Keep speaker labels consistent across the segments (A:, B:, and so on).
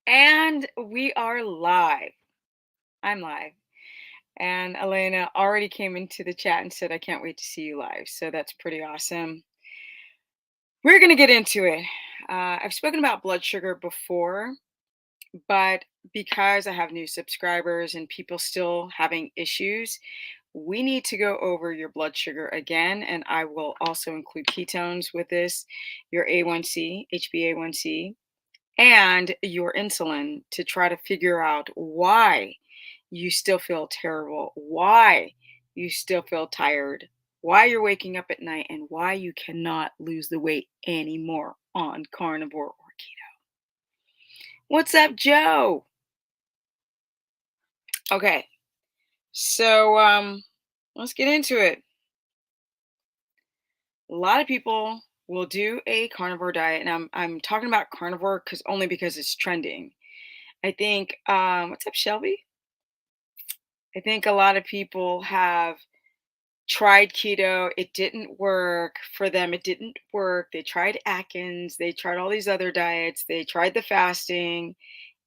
A: And we are live. I'm live. And Elena already came into the chat and said, I can't wait to see you live. So that's pretty awesome. We're going to get into it. I've spoken about blood sugar before, but because I have new subscribers and people still having issues, we need to go over your blood sugar again. And I will also include ketones with this, your A1C, HbA1c, and your insulin to try to figure out why you still feel terrible, why you still feel tired, why you're waking up at night, and why you cannot lose the weight anymore on carnivore or keto. What's up, Joe? Okay, so let's get into it. A lot of people will do a carnivore diet, and I'm talking about carnivore because it's trending. I think what's up, Shelby? I think a lot of people have tried keto. It didn't work for them. It didn't work. They tried Atkins. They tried all these other diets. They tried the fasting.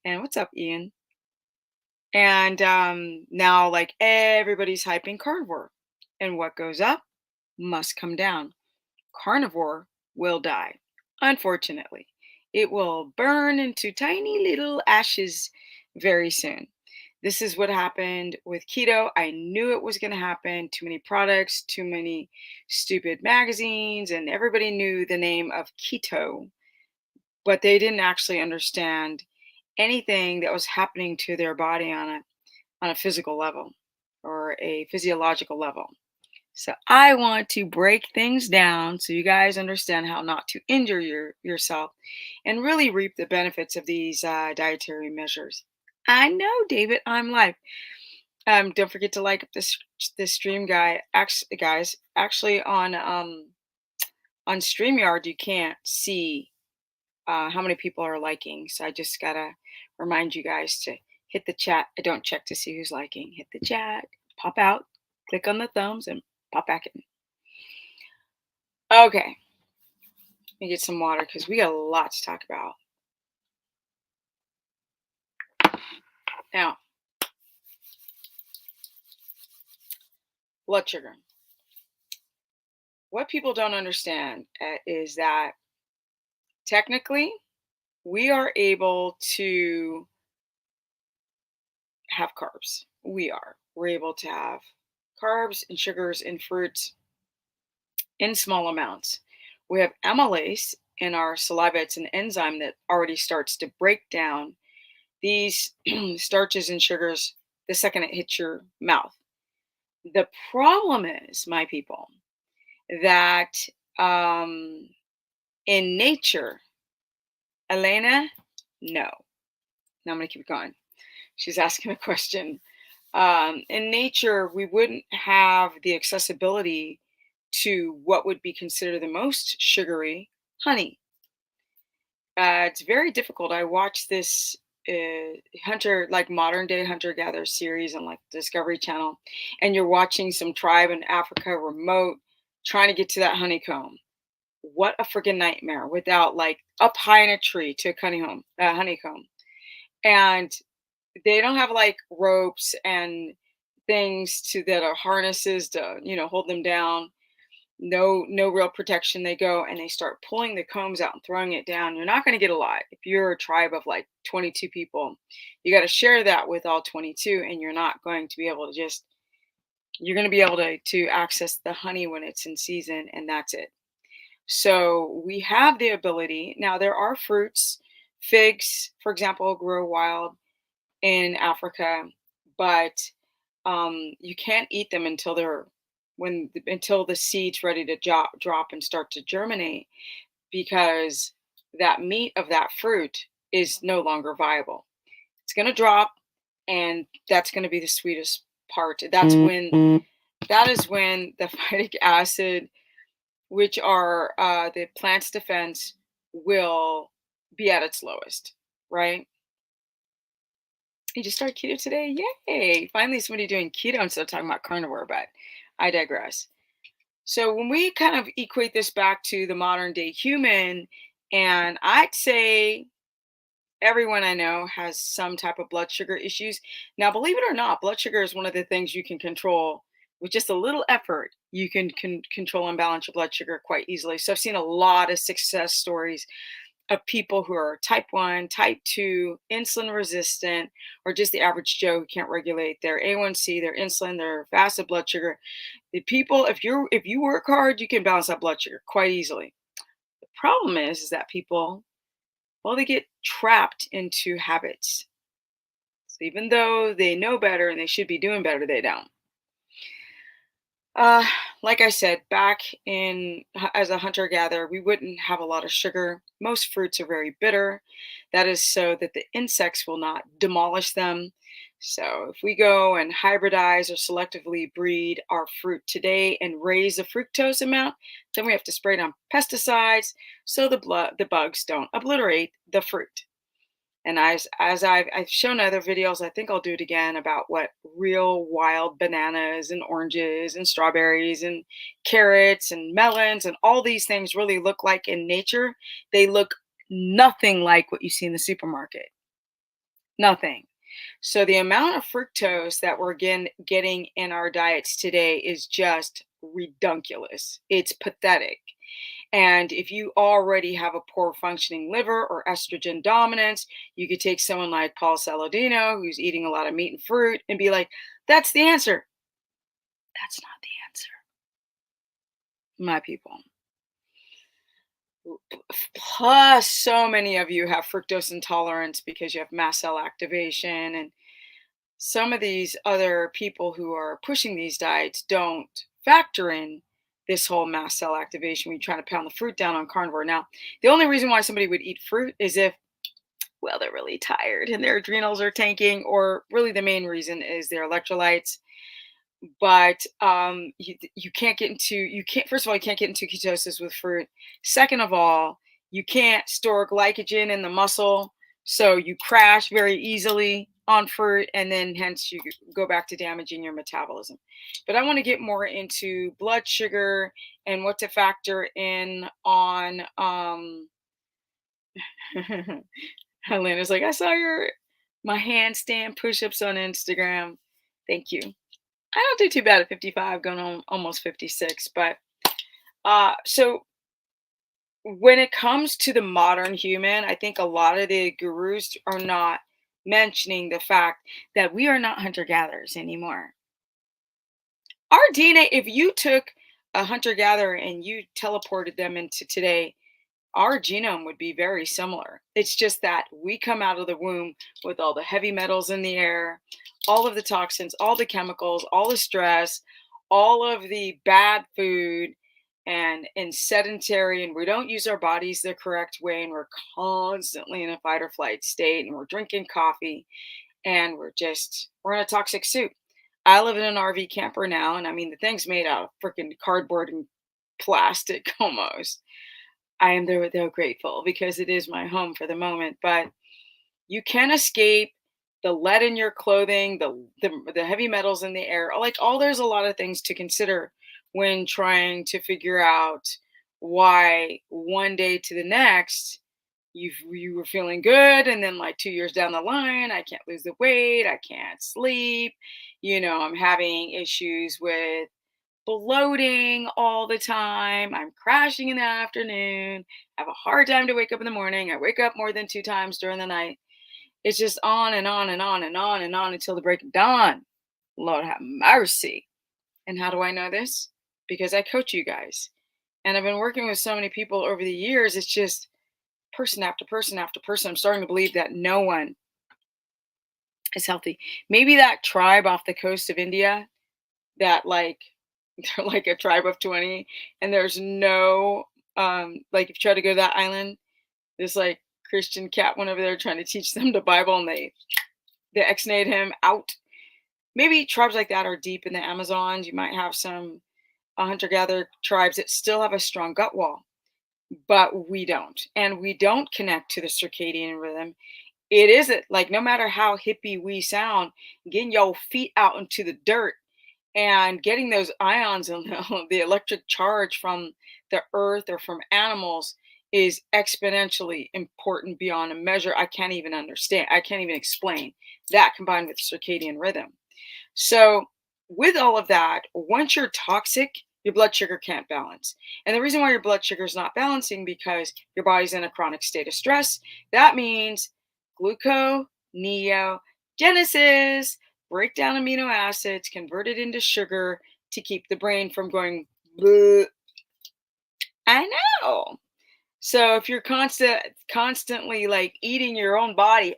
A: And what's up, Ian? And now, like, everybody's hyping carnivore. And what goes up must come down. Carnivore will die, unfortunately. It will burn into tiny little ashes very soon. This is what happened with keto. I knew it was going to happen. Too many products, too many stupid magazines, and everybody knew the name of keto, but they didn't actually understand anything that was happening to their body on a physical level or a physiological level. So I want to break things down so you guys understand how not to injure yourself and really reap the benefits of these dietary measures. I know, David, I'm live. Don't forget to like this stream, guys. Actually, on StreamYard, you can't see how many people are liking. So I just gotta remind you guys to hit the chat. I don't check to see who's liking. Hit the chat, pop out, click on the thumbs, and pop back in. Okay, let me get some water because we got a lot to talk about. Now, blood sugar. What people don't understand is that technically we are able to have carbs. We're able to have carbs and sugars and fruits in small amounts. We have amylase in our saliva. It's an enzyme that already starts to break down these starches and sugars the second it hits your mouth. The problem is, my people, that in nature, Elena, no. Now I'm going to keep going. She's asking a question. In nature, we wouldn't have the accessibility to what would be considered the most sugary honey. It's very difficult. I watched this hunter, like modern day hunter gatherer series on like Discovery Channel, and you're watching some tribe in Africa remote trying to get to that honeycomb. What a freaking nightmare without like up high in a tree to a honeycomb. And they don't have like ropes and things to that are harnesses to, hold them down. No real protection. They go and they start pulling the combs out and throwing it down. You're not going to get a lot. If you're a tribe of like 22 people, you got to share that with all 22, and you're not going to be able to you're going to be able to access the honey when it's in season, and that's it. So we have the ability. Now there are fruits, figs, for example, grow wild in Africa, but you can't eat them until the seed's ready to drop and start to germinate, because that meat of that fruit is no longer viable. It's going to drop, and that's going to be the sweetest part. That is when the phytic acid, which are the plant's defense, will be at its lowest, right? You just started keto today? Yay! Finally, somebody doing keto instead of talking about carnivore, but I digress. So when we kind of equate this back to the modern day human, and I'd say everyone I know has some type of blood sugar issues. Now, believe it or not, blood sugar is one of the things you can control with just a little effort. You can control and balance your blood sugar quite easily. So I've seen a lot of success stories of people who are type 1, type 2, insulin resistant, or just the average Joe who can't regulate their A1C, their insulin, their fasted blood sugar. The people, if you work hard, you can balance that blood sugar quite easily. The problem is that people, well, they get trapped into habits. So even though they know better and they should be doing better, they don't. Uh, like I said, back as a hunter gatherer, we wouldn't have a lot of sugar. Most fruits are very bitter. That is so that the insects will not demolish them. So if we go and hybridize or selectively breed our fruit today and raise the fructose amount, then we have to spray it on pesticides so the bugs don't obliterate the fruit. And as I've shown other videos, I think I'll do it again about what real wild bananas and oranges and strawberries and carrots and melons and all these things really look like in nature. They look nothing like what you see in the supermarket. Nothing. So the amount of fructose that we're getting in our diets today is just redunculous. It's pathetic. And if you already have a poor functioning liver or estrogen dominance, you could take someone like Paul Saladino, who's eating a lot of meat and fruit, and be like, that's the answer. That's not the answer, my people. Plus, so many of you have fructose intolerance because you have mast cell activation. And some of these other people who are pushing these diets don't factor in this whole mast cell activation when you're trying to pound the fruit down on carnivore. Now, the only reason why somebody would eat fruit is if, well, they're really tired and their adrenals are tanking, or really the main reason is their electrolytes. But you can't get into, you can't, first of all, you can't get into ketosis with fruit. Second of all, you can't store glycogen in the muscle, so you crash very easily on fruit, and then hence you go back to damaging your metabolism. But I want to get more into blood sugar and what to factor in on Helena's like, I saw my handstand push-ups on Instagram. Thank you. I don't do too bad at 55, going on almost 56. But so when it comes to the modern human, I think a lot of the gurus are not mentioning the fact that we are not hunter gatherers anymore. Our DNA, if you took a hunter gatherer and you teleported them into today, our genome would be very similar. It's just that we come out of the womb with all the heavy metals in the air, all of the toxins, all the chemicals, all the stress, all of the bad food, and sedentary, and we don't use our bodies the correct way, and we're constantly in a fight or flight state, and we're drinking coffee, and we're in a toxic soup. I live in an RV camper now, and I mean the thing's made out of freaking cardboard and plastic almost. I am though grateful because it is my home for the moment. But you can escape the lead in your clothing, the heavy metals in the air. Like all, there's a lot of things to consider when trying to figure out why one day to the next you were feeling good, and then like 2 years down the line, I can't lose the weight, I can't sleep. I'm having issues with bloating all the time. I'm crashing in the afternoon. I have a hard time to wake up in the morning. I wake up more than 2 times during the night. It's just on and on and on and on and on until the break of dawn. Lord have mercy. And how do I know this? Because I coach you guys. And I've been working with so many people over the years. It's just person after person after person. I'm starting to believe that no one is healthy. Maybe that tribe off the coast of India that they're like a tribe of 20, and there's no like if you try to go to that island, this like Christian cat went over there trying to teach them the Bible, and they ex-nayed him out. Maybe tribes like that are deep in the Amazons. You might have some hunter-gatherer tribes that still have a strong gut wall, but we don't. And we don't connect to the circadian rhythm. It isn't like, no matter how hippie we sound, getting your feet out into the dirt and getting those ions and the electric charge from the earth or from animals is exponentially important beyond a measure I can't even understand. I can't even explain that combined with circadian rhythm. So, with all of that, once you're toxic, your blood sugar can't balance. And the reason why your blood sugar is not balancing because your body's in a chronic state of stress. That means gluconeogenesis, break down amino acids, convert it into sugar to keep the brain from going, "Bleh." I know. So if you're constantly like eating your own body,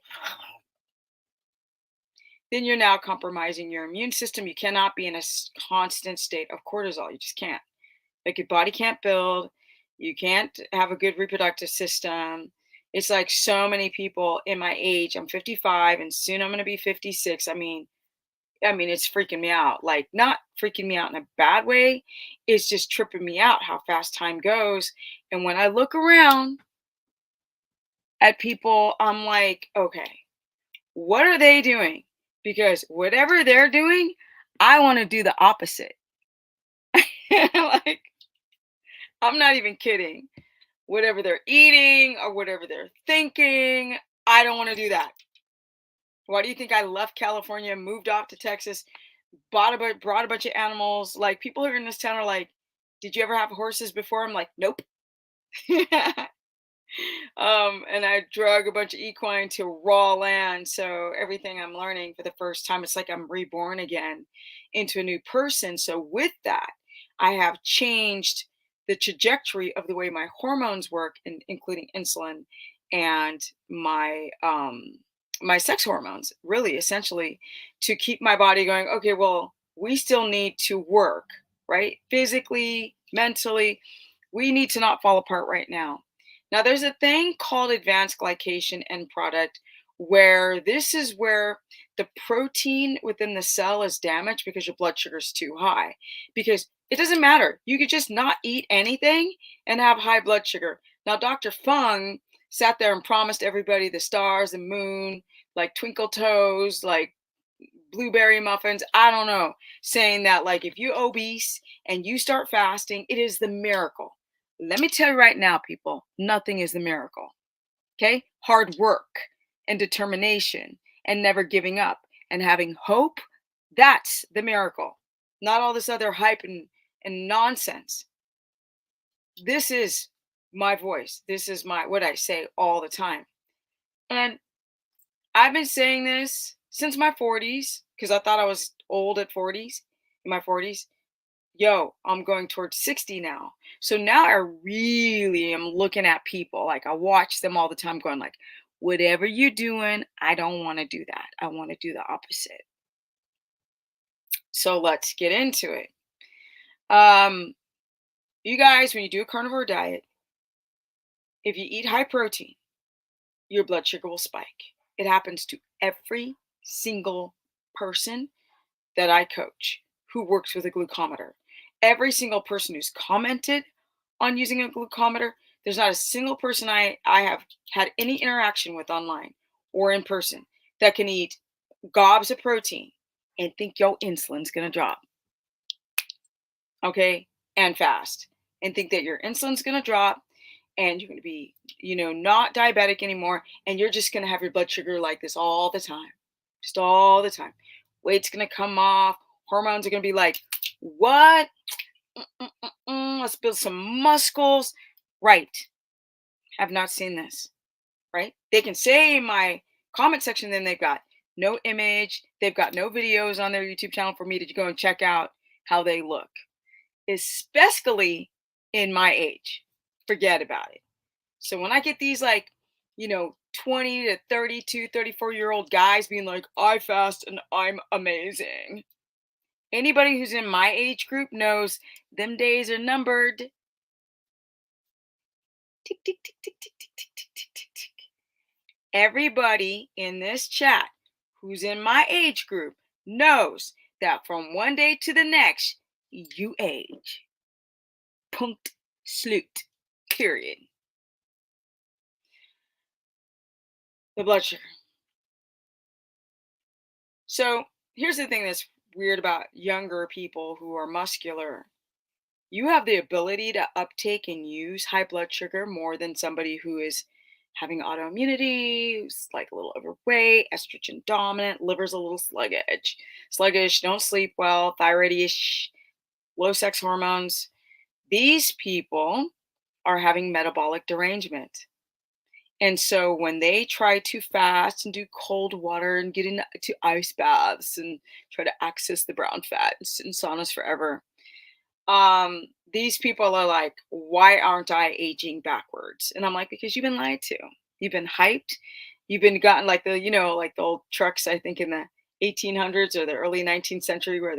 A: then you're now compromising your immune system. You cannot be in a constant state of cortisol. You just can't. Like your body can't build. You can't have a good reproductive system. It's like so many people in my age. I'm 55 and soon I'm going to be 56. I mean, it's freaking me out. Like not freaking me out in a bad way. It's just tripping me out how fast time goes. And when I look around at people, I'm like, okay, what are they doing? Because whatever they're doing, I want to do the opposite. Like, I'm not even kidding. Whatever they're eating or whatever they're thinking, I don't want to do that. Why do you think I left California, moved off to Texas, brought a bunch of animals? Like, people here in this town are like, did you ever have horses before? I'm like, nope. And I drug a bunch of equine to raw land. So everything I'm learning for the first time, it's like I'm reborn again into a new person. So with that, I have changed the trajectory of the way my hormones work, including insulin and my sex hormones, really essentially, to keep my body going, okay, well, we still need to work, right? Physically, mentally, we need to not fall apart right now. Now, there's a thing called advanced glycation end product where this is where the protein within the cell is damaged because your blood sugar is too high. Because it doesn't matter. You could just not eat anything and have high blood sugar. Now, Dr. Fung sat there and promised everybody the stars, the moon, like twinkle toes, like blueberry muffins, I don't know, saying that like if you're obese and you start fasting, it is the miracle. Let me tell you right now, people, nothing is the miracle. Okay? Hard work and determination and never giving up and having hope, that's the miracle. Not all this other hype and nonsense. This is my voice. This is my what I say all the time. And I've been saying this since my 40s because I thought I was old at 40s, in my 40s. Yo, I'm going towards 60 now. So now I really am looking at people. Like I watch them all the time going like, whatever you're doing, I don't want to do that. I want to do the opposite. So let's get into it. Um, you guys, when you do a carnivore diet, if you eat high protein, your blood sugar will spike. It happens to every single person that I coach who works with a glucometer. Every single person who's commented on using a glucometer, there's not a single person I have had any interaction with online or in person that can eat gobs of protein and think your insulin's going to drop. Okay? And fast. And think that your insulin's going to drop and you're going to be, not diabetic anymore. And you're just going to have your blood sugar like this all the time. Just all the time. Weight's going to come off. Hormones are going to be like, what? Let's build some muscles. Right. Have not seen this. Right. They can say in my comment section, then they've got no image. They've got no videos on their YouTube channel for me to go and check out how they look. Especially in my age. Forget about it. So when I get these 20 to 32, 34-year-old guys being like, I fast and I'm amazing. Anybody who's in my age group knows them days are numbered. Tick, tick, tick, tick, tick, tick, tick, tick, tick, tick, tick. Everybody in this chat who's in my age group knows that from one day to the next, you age. Punkt, slut, period. The blood sugar. So here's the thing that's weird about younger people who are muscular. You have the ability to uptake and use high blood sugar more than somebody who is having autoimmunity, who's like a little overweight, estrogen dominant, liver's a little sluggish, don't sleep well, thyroid-ish, low sex hormones. These people are having metabolic derangement. And so when they try to fast and do cold water and get into ice baths and try to access the brown fat and sit in saunas forever, these people are like, why aren't I aging backwards? And I'm like, because you've been lied to. You've been hyped. You've been gotten like like the old trucks, I think in the 1800s or the early 19th century where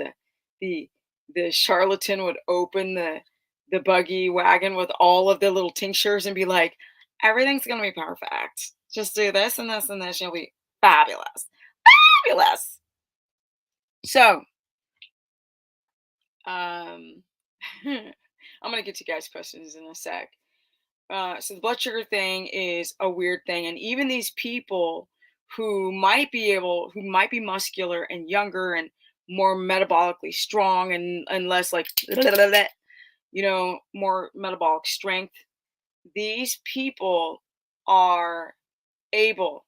A: the the charlatan would open the buggy wagon with all of the little tinctures and be like, everything's gonna be perfect. Just do this and this and this, you'll be fabulous. Fabulous. So um I'm gonna get to you guys' questions in a sec. So the blood sugar thing is a weird thing, and even these people who might be muscular and younger and more metabolically strong and less like more metabolic strength, these people are able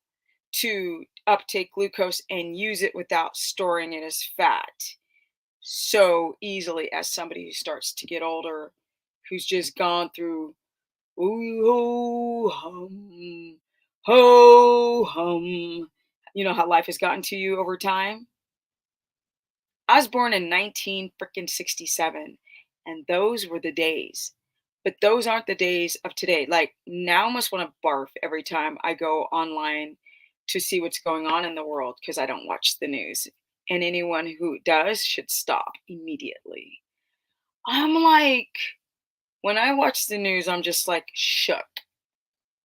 A: to uptake glucose and use it without storing it as fat so easily as somebody who starts to get older, who's just gone through ooh ho hum. You know how life has gotten to you over time. I was born in 19 freaking 67, and those were the days. But those aren't the days of today. Like now, I almost want to barf every time I go online to see what's going on in the world because I don't watch the news. And anyone who does should stop immediately. I'm like, when I watch the news, I'm just like shook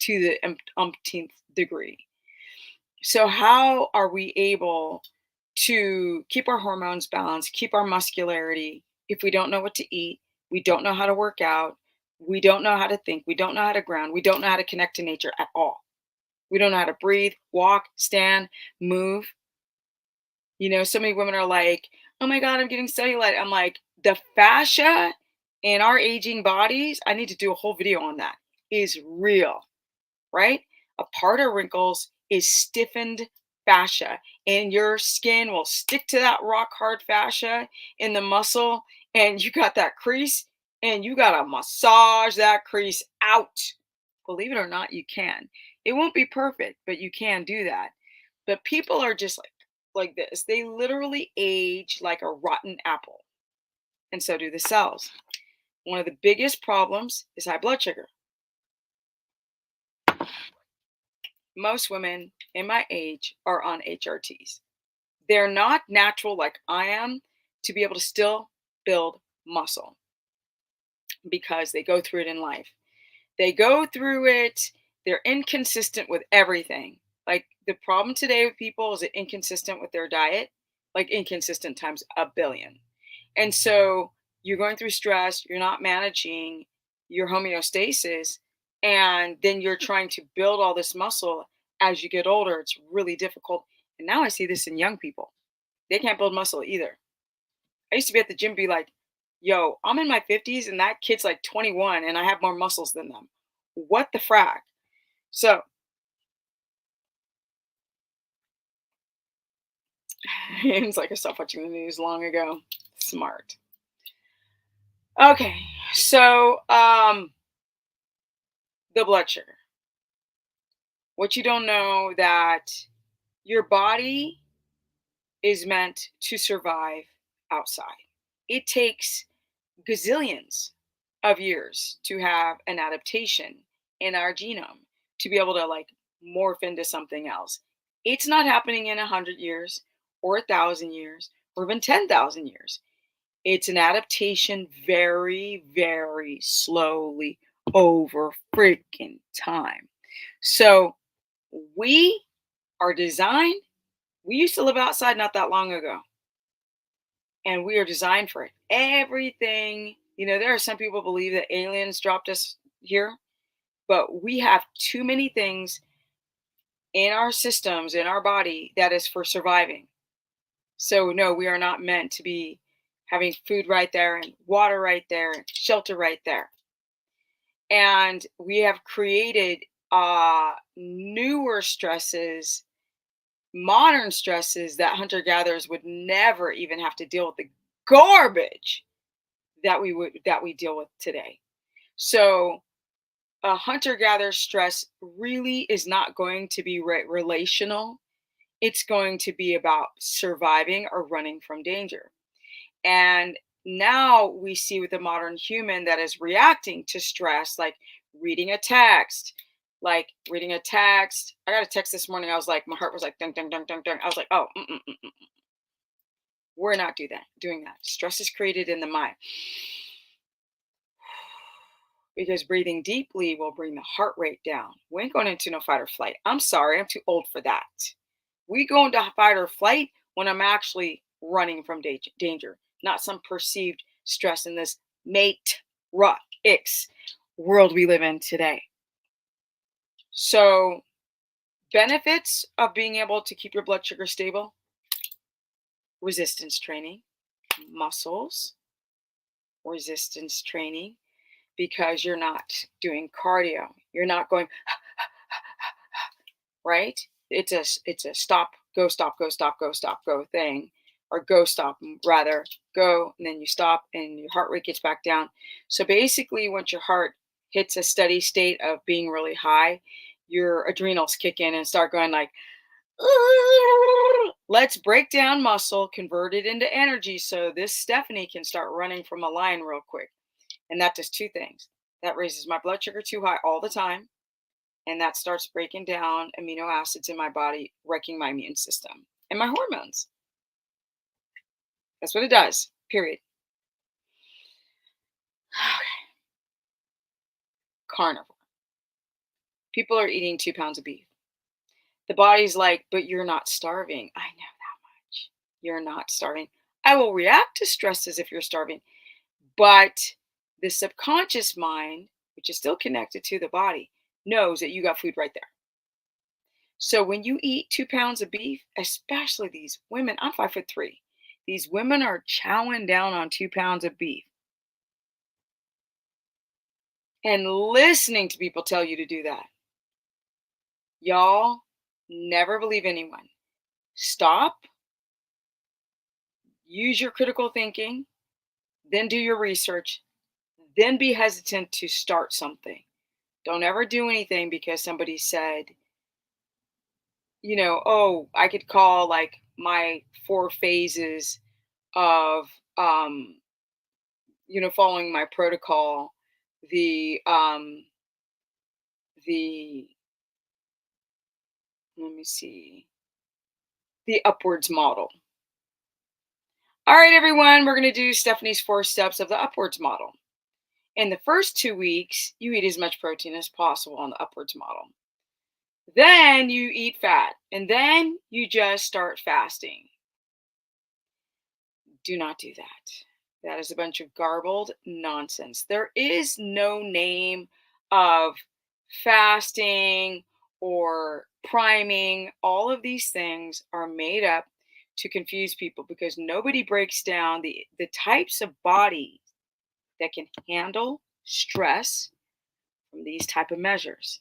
A: to the umpteenth degree. So, how are we able to keep our hormones balanced, keep our muscularity if we don't know what to eat? We don't know how to work out. We don't know how to think. We don't know how to ground. We don't know how to connect to nature at all. We don't know how to breathe, walk, stand, move. So many women are like, oh my God, I'm getting cellulite. I'm like, the fascia in our aging bodies, I need to do a whole video on that, is real, right? A part of wrinkles is stiffened fascia, and your skin will stick to that rock hard fascia in the muscle, and you got that crease, and you got to massage that crease out. Believe it or not, you can. It won't be perfect, but you can do that. But people are just like this. They literally age like a rotten apple, and so do the cells. One of the biggest problems is high blood sugar. Most women in my age are on HRTs. They're not natural like I am to be able to still build muscle because they go through it in life. They go through it, they're inconsistent with everything. Like the problem today with people is it inconsistent with their diet, like inconsistent times a billion. And so you're going through stress, you're not managing your homeostasis, and then you're trying to build all this muscle as you get older. It's really difficult. And now I see this in young people. They can't build muscle either. I used to be at the gym, be like, yo, I'm in my 50s and that kid's like 21 and I have more muscles than them. What the frack? So it's like I stopped watching the news long ago. Smart. Okay, so the blood sugar. What you don't know that your body is meant to survive outside. It takes gazillions of years to have an adaptation in our genome to be able to like morph into something else. It's not happening in 100 years or 1,000 years or even 10,000 years. It's an adaptation very, very slowly over freaking time. So we are designed, we used to live outside not that long ago, and we are designed for it. Everything, there are some people believe that aliens dropped us here, but we have too many things in our systems, in our body, that is for surviving. So no, we are not meant to be having food right there and water right there and shelter right there. And we have created newer stresses, modern stresses that hunter gatherers would never even have to deal with the garbage that we deal with today. So a hunter gatherer stress really is not going to be relational. It's going to be about surviving or running from danger. And now we see with the modern human that is reacting to stress, like reading a text, I got a text this morning. I was like, my heart was like, dun, dun, dun, dun, dun. I was like, oh, we're not doing that. Stress is created in the mind. Because breathing deeply will bring the heart rate down. We ain't going into no fight or flight. I'm sorry, I'm too old for that. We go into fight or flight when I'm actually running from danger, not some perceived stress in this matrix world we live in today. So, benefits of being able to keep your blood sugar stable: resistance training, muscles, resistance training, because you're not doing cardio. You're not going, right? It's a stop, go, stop, go, stop, go, stop, go thing, or go, stop, rather, go, and then you stop and your heart rate gets back down. So basically, once your heart hits a steady state of being really high, your adrenals kick in and start going like, let's break down muscle, convert it into energy so this Stephanie can start running from a lion real quick. And that does two things. That raises my blood sugar too high all the time. And that starts breaking down amino acids in my body, wrecking my immune system and my hormones. That's what it does, period. Carnivore. People are eating 2 pounds of beef. The body's like, but you're not starving. I know that much. You're not starving. I will react to stress as if you're starving. But the subconscious mind, which is still connected to the body, knows that you got food right there. So when you eat 2 pounds of beef, especially these women, I'm 5'3". These women are chowing down on 2 pounds of beef and listening to people tell you to do that. Y'all never believe anyone. Stop, use your critical thinking, then do your research, then be hesitant to start something. Don't ever do anything because somebody said, oh, I could call like my 4 phases of, following my protocol, the let me see, the upwards model. All right, everyone, we're going to do Stephanie's 4 steps of the upwards model. In the first 2 weeks, you eat as much protein as possible on the upwards model. Then you eat fat, and then you just start fasting. Do not do that. That is a bunch of garbled nonsense. There is no name of fasting or priming. All of these things are made up to confuse people because nobody breaks down the types of bodies that can handle stress from these type of measures,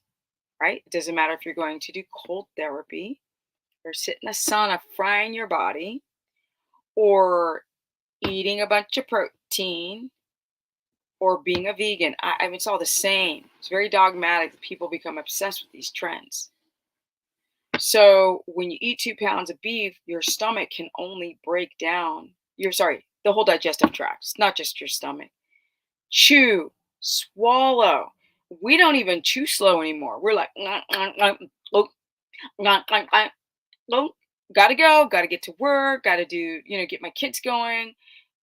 A: right? It doesn't matter if you're going to do cold therapy or sit in a sauna frying your body or eating a bunch of protein or being a vegan. I mean, it's all the same. It's very dogmatic that people become obsessed with these trends. So when you eat 2 pounds of beef, your stomach can only break down the whole digestive tract. It's not just your stomach. Chew, swallow. We don't even chew slow anymore. We're like, gotta go, gotta get to work, gotta do, get my kids going,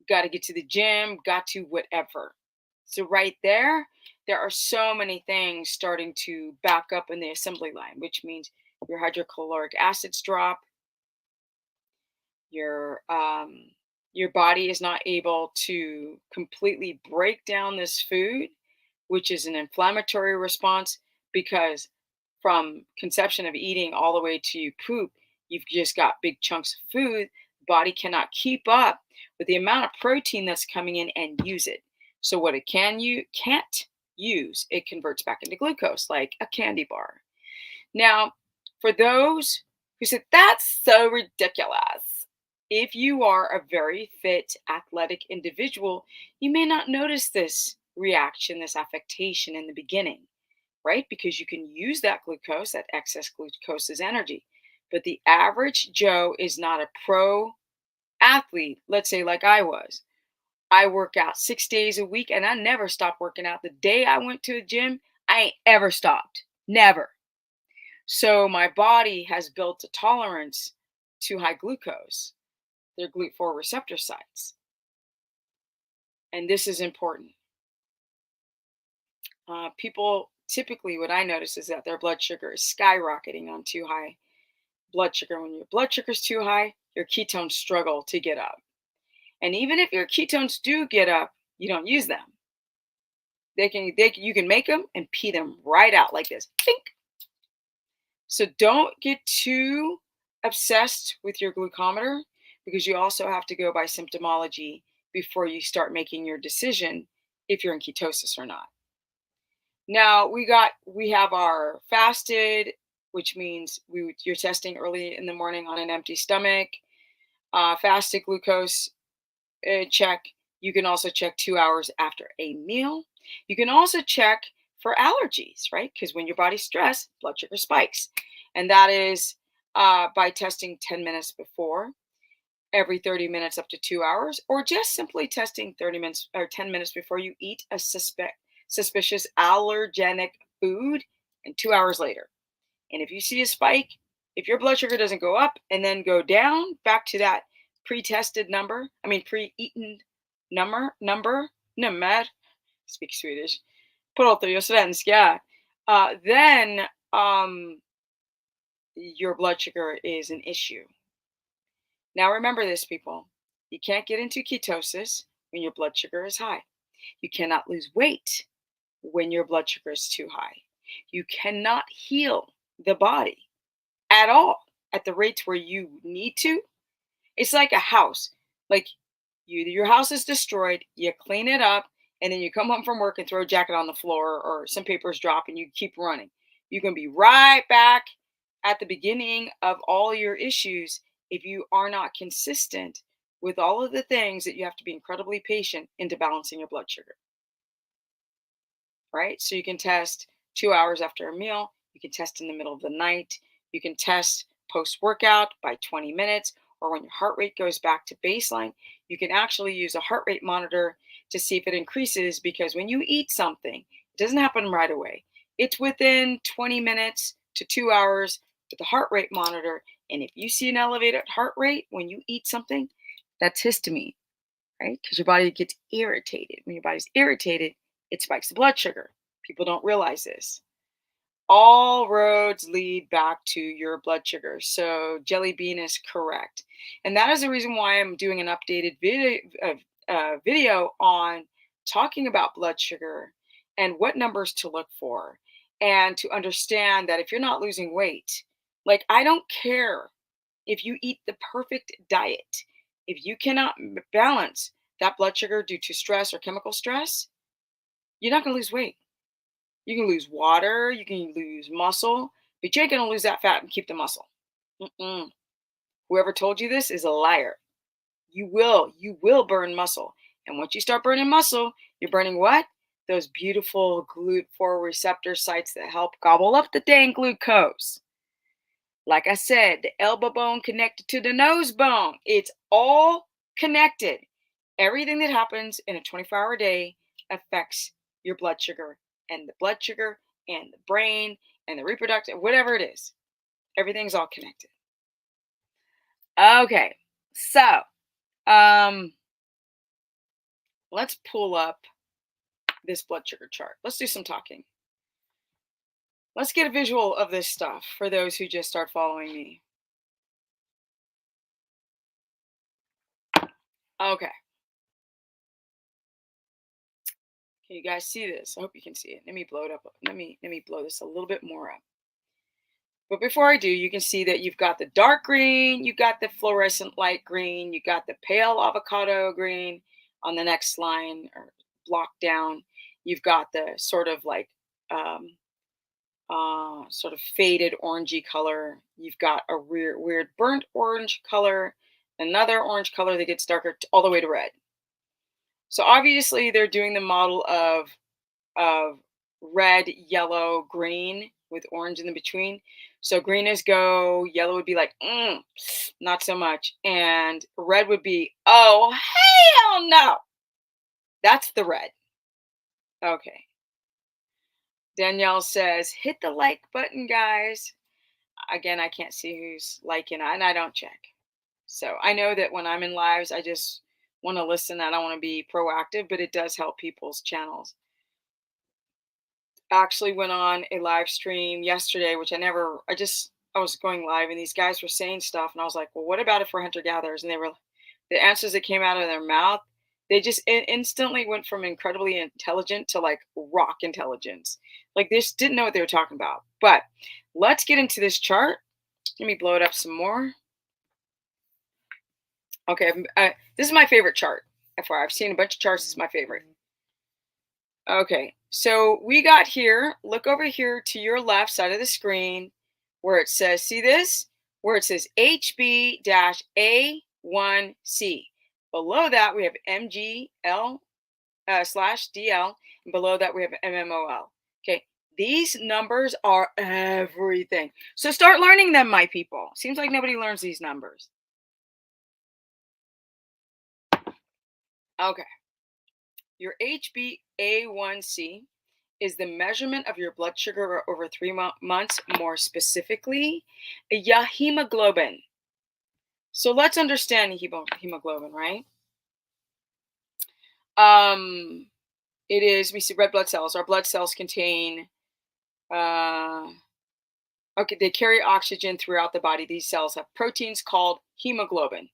A: gotta get to the gym, got to whatever. So right there are so many things starting to back up in the assembly line, which means your hydrochloric acids drop, your body is not able to completely break down this food, which is an inflammatory response, because from conception of eating all the way to you poop, you've just got big chunks of food Body cannot keep up with the amount of protein that's coming in and use it. So what it can't use, it converts back into glucose, like a candy bar. Now, for those who said, that's so ridiculous, if you are a very fit, athletic individual, you may not notice this reaction, this affectation in the beginning, right? Because you can use that glucose, that excess glucose as energy. But the average Joe is not a pro athlete, let's say like I was. I work out 6 days a week and I never stopped working out. The day I went to the gym, I ain't ever stopped. Never. So my body has built a tolerance to high glucose. They're GLUT4 receptor sites. And this is important. People typically, what I notice is that their blood sugar is skyrocketing on too high blood sugar. When your blood sugar is too high, your ketones struggle to get up. And even if your ketones do get up, you don't use them. You can make them and pee them right out like this. Think. So don't get too obsessed with your glucometer, because you also have to go by symptomology before you start making your decision if you're in ketosis or not. Now we have our fasted, which means you're testing early in the morning on an empty stomach. Fasted glucose check. You can also check 2 hours after a meal. You can also check for allergies, right? Because when your body's stressed, blood sugar spikes. And that is by testing 10 minutes before, every 30 minutes up to 2 hours, or just simply testing 30 minutes or 10 minutes before you eat a suspicious allergenic food, and 2 hours later. And if you see a spike, if your blood sugar doesn't go up and then go down back to that pre-eaten nummer, speak Swedish, pratar jag svenska, then your blood sugar is an issue. Now remember this, people. You can't get into ketosis when your blood sugar is high. You cannot lose weight when your blood sugar is too high. You cannot heal the body at all at the rates where you need to. It's like a house. Like your house is destroyed, you clean it up, and then you come home from work and throw a jacket on the floor or some papers drop and you keep running. You can be right back at the beginning of all your issues if you are not consistent with all of the things that you have to be incredibly patient into balancing your blood sugar. Right? So you can test 2 hours after a meal. You can test in the middle of the night. You can test post-workout by 20 minutes, or when your heart rate goes back to baseline. You can actually use a heart rate monitor to see if it increases, because when you eat something, it doesn't happen right away. It's within 20 minutes to 2 hours with the heart rate monitor. And if you see an elevated heart rate when you eat something, that's histamine, right? Because your body gets irritated. When your body's irritated, it spikes the blood sugar. People don't realize this. All roads lead back to your blood sugar. So Jelly Bean is correct. And that is the reason why I'm doing an updated video on talking about blood sugar and what numbers to look for, and to understand that if you're not losing weight, like, I don't care if you eat the perfect diet. If you cannot balance that blood sugar due to stress or chemical stress, you're not going to lose weight. You can lose water, you can lose muscle, but you ain't going to lose that fat and keep the muscle. Whoever told you this is a liar. You will burn muscle. And once you start burning muscle, you're burning what? Those beautiful GLUT4 receptor sites that help gobble up the dang glucose. Like I said, the elbow bone connected to the nose bone. It's all connected. Everything that happens in a 24-hour day affects your blood sugar, and the blood sugar and the brain and the reproductive, whatever it is. Everything's all connected. Okay, so let's pull up this blood sugar chart. Let's do some talking. Let's get a visual of this stuff for those who just start following me. Okay. Can you guys see this? I hope you can see it. Let me blow it up. Let me blow this a little bit more up. But before I do, you can see that you've got the dark green, you got the fluorescent light green, you got the pale avocado green on the next line or block down. You've got the sort of like um, sort of faded orangey color. You've got a weird burnt orange color, another orange color that gets darker all the way to red. So obviously they're doing the model of red, yellow, green with orange in the between. So green is go, yellow would be like, not so much. And red would be, oh, hell no. That's the red. Okay. Danielle says, hit the like button, guys. Again, I can't see who's liking it, and I don't check. So I know that when I'm in lives, I just want to listen. I don't want to be proactive, but it does help people's channels. Actually went on a live stream yesterday, which I was going live and these guys were saying stuff and I was like, well, what about if we're hunter gatherers? And the answers that came out of their mouth, they just instantly went from incredibly intelligent to like rock intelligence. Like they just didn't know what they were talking about. But let's get into this chart. Let me blow it up some more. Okay, this is my favorite chart. FYI, I've seen a bunch of charts. This is my favorite. Okay, so we got here, look over here to your left side of the screen where it says, see this? Where it says HB-A1C. Below that, we have MGL /DL, and below that, we have MMOL. Okay, these numbers are everything. So start learning them, my people. Seems like nobody learns these numbers. Okay. Your HbA1c is the measurement of your blood sugar over 3 months, more specifically, your hemoglobin. So let's understand hemoglobin, right? It is, we see red blood cells. Our blood cells contain, they carry oxygen throughout the body. These cells have proteins called hemoglobin.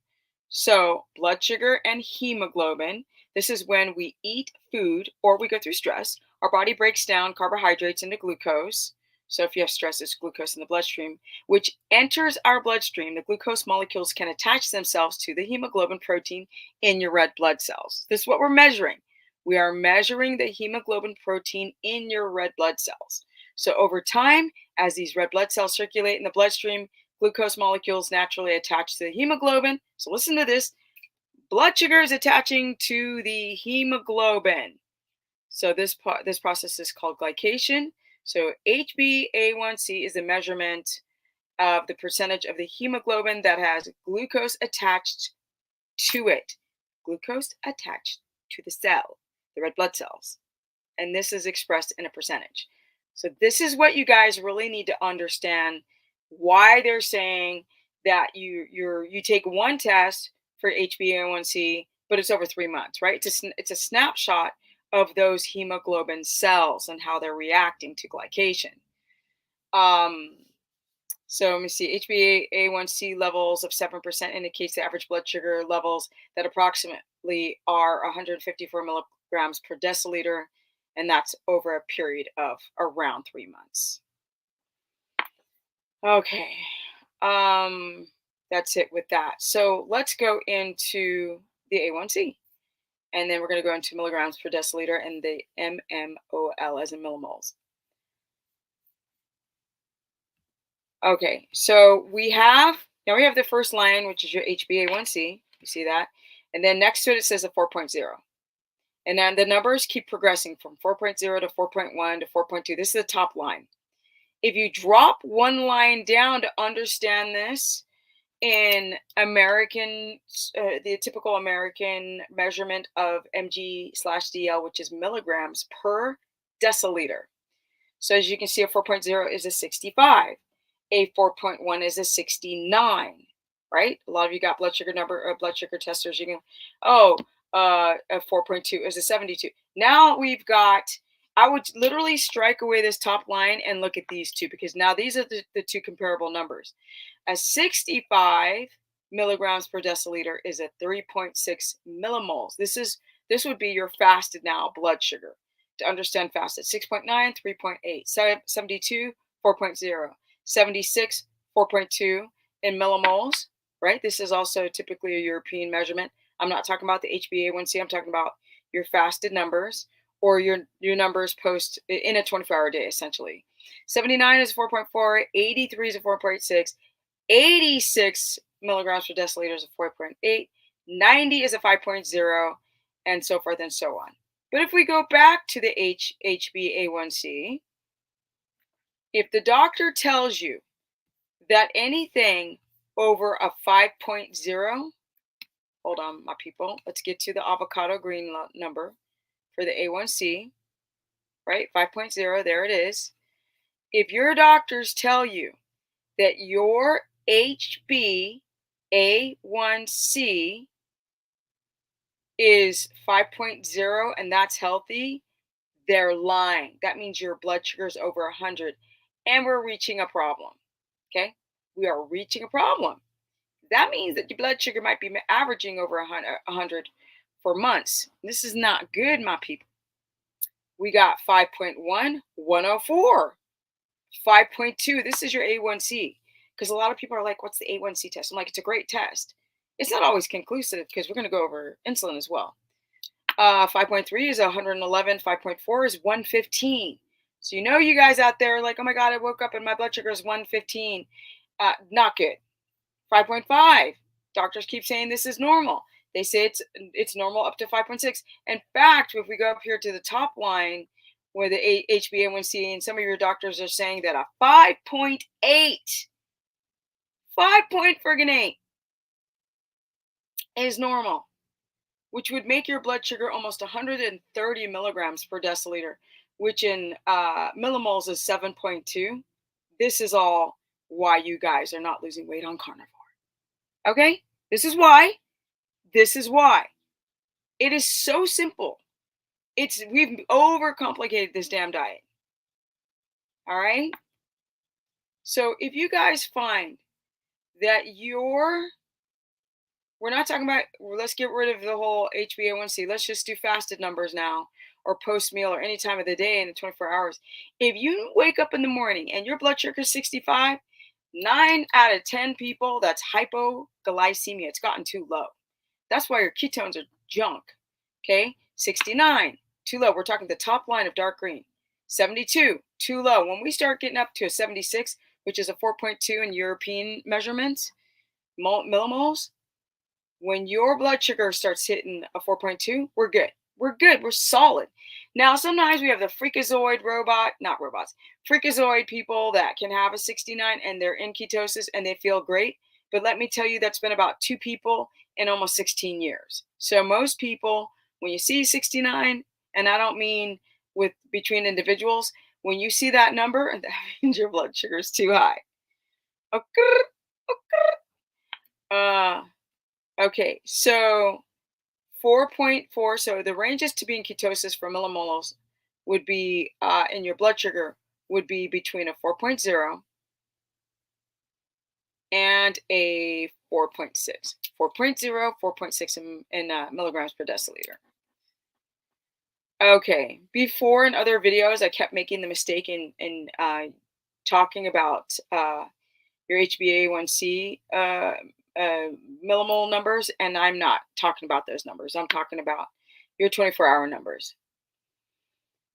A: So blood sugar and hemoglobin, this is when we eat food or we go through stress. Our body breaks down carbohydrates into glucose. So if you have stress, it's glucose in the bloodstream, which enters our bloodstream. The glucose molecules can attach themselves to the hemoglobin protein in your red blood cells. This is what we're measuring. We are measuring the hemoglobin protein in your red blood cells. So over time, as these red blood cells circulate in the bloodstream, glucose molecules naturally attach to the hemoglobin. So listen to this. Blood sugar is attaching to the hemoglobin. So this process is called glycation. So HbA1c is the measurement of the percentage of the hemoglobin that has glucose attached to it. Glucose attached to the cell, the red blood cells. And this is expressed in a percentage. So this is what you guys really need to understand, why they're saying that you take one test for HbA1c, but it's over 3 months, right? It's a snapshot of those hemoglobin cells and how they're reacting to glycation. So let me see, HbA1c levels of 7% indicates the average blood sugar levels that approximately are 154 milligrams per deciliter, and that's over a period of around 3 months. Okay, that's it with that. So let's go into the A1C. And then we're going to go into milligrams per deciliter and the MMOL as in millimoles. Okay, so we have the first line, which is your HbA1c. You see that? And then next to it, it says a 4.0. And then the numbers keep progressing from 4.0 to 4.1 to 4.2. This is the top line. If you drop one line down to understand this, in American, the typical American measurement of mg/dl, which is milligrams per deciliter. So as you can see, a 4.0 is a 65. A 4.1 is a 69, right? A lot of you got blood sugar testers. You can, a 4.2 is a 72. Now we've got, I would literally strike away this top line and look at these two, because now these are the two comparable numbers. A 65 milligrams per deciliter is a 3.6 millimoles. This would be your fasted now blood sugar. To understand fasted, 6.9, 3.8, 72, 4.0. 76, 4.2 in millimoles, right? This is also typically a European measurement. I'm not talking about the HbA1c. I'm talking about your fasted numbers or your numbers post in a 24-hour day, essentially. 79 is 4.4, 83 is a 4.6, 86 milligrams per deciliter is a 4.8, 90 is a 5.0, and so forth and so on. But if we go back to the HbA1c, if the doctor tells you that anything over a 5.0, hold on, my people, let's get to the avocado green number for the A1C, right? 5.0, there it is. If your doctors tell you that your HbA1c is 5.0 and that's healthy, they're lying. That means your blood sugar is over 100 and we're reaching a problem. Okay? We are reaching a problem. That means that your blood sugar might be averaging over 100 for months. This is not good, my people. We got 5.1, 104. 5.2, this is your A1C. Because a lot of people are like, what's the A1C test? I'm like, it's a great test. It's not always conclusive because we're going to go over insulin as well. 5.3 is 111. 5.4 is 115. So you guys out there are like, oh my God, I woke up and my blood sugar is 115. Not good. 5.5. Doctors keep saying this is normal. They say it's normal up to 5.6. In fact, if we go up here to the top line where the HbA1c, and some of your doctors are saying that a 5.8, 5.8 is normal, which would make your blood sugar almost 130 milligrams per deciliter, which in millimoles is 7.2. This is all why you guys are not losing weight on carnivore. Okay? This is why. This is why. It is so simple. We've overcomplicated this damn diet. All right? So if you guys find that we're not talking about, let's get rid of the whole HbA1c. Let's just do fasted numbers now or post meal or any time of the day in the 24 hours. If you wake up in the morning and your blood sugar is 65, 9 out of 10 people, that's hypoglycemia. It's gotten too low. That's why your ketones are junk. Okay? 69, too low. We're talking the top line of dark green. 72, too low. When we start getting up to a 76, which is a 4.2 in European measurements, millimoles, when your blood sugar starts hitting a 4.2, we're good. We're good. We're solid. Now, sometimes we have the freakazoid people that can have a 69 and they're in ketosis and they feel great. But let me tell you, that's been about 2 people in almost 16 years. So most people, when you see 69, and I don't mean between individuals, when you see that number, that means your blood sugar is too high. Okay, so 4.4, so the ranges to be in ketosis for millimoles would be, in your blood sugar, would be between a 4.0 and a 4.6. 4.0, 4.6 in milligrams per deciliter. Okay, before in other videos, I kept making the mistake in talking about your HbA1c millimole numbers, and I'm not talking about those numbers. I'm talking about your 24-hour numbers.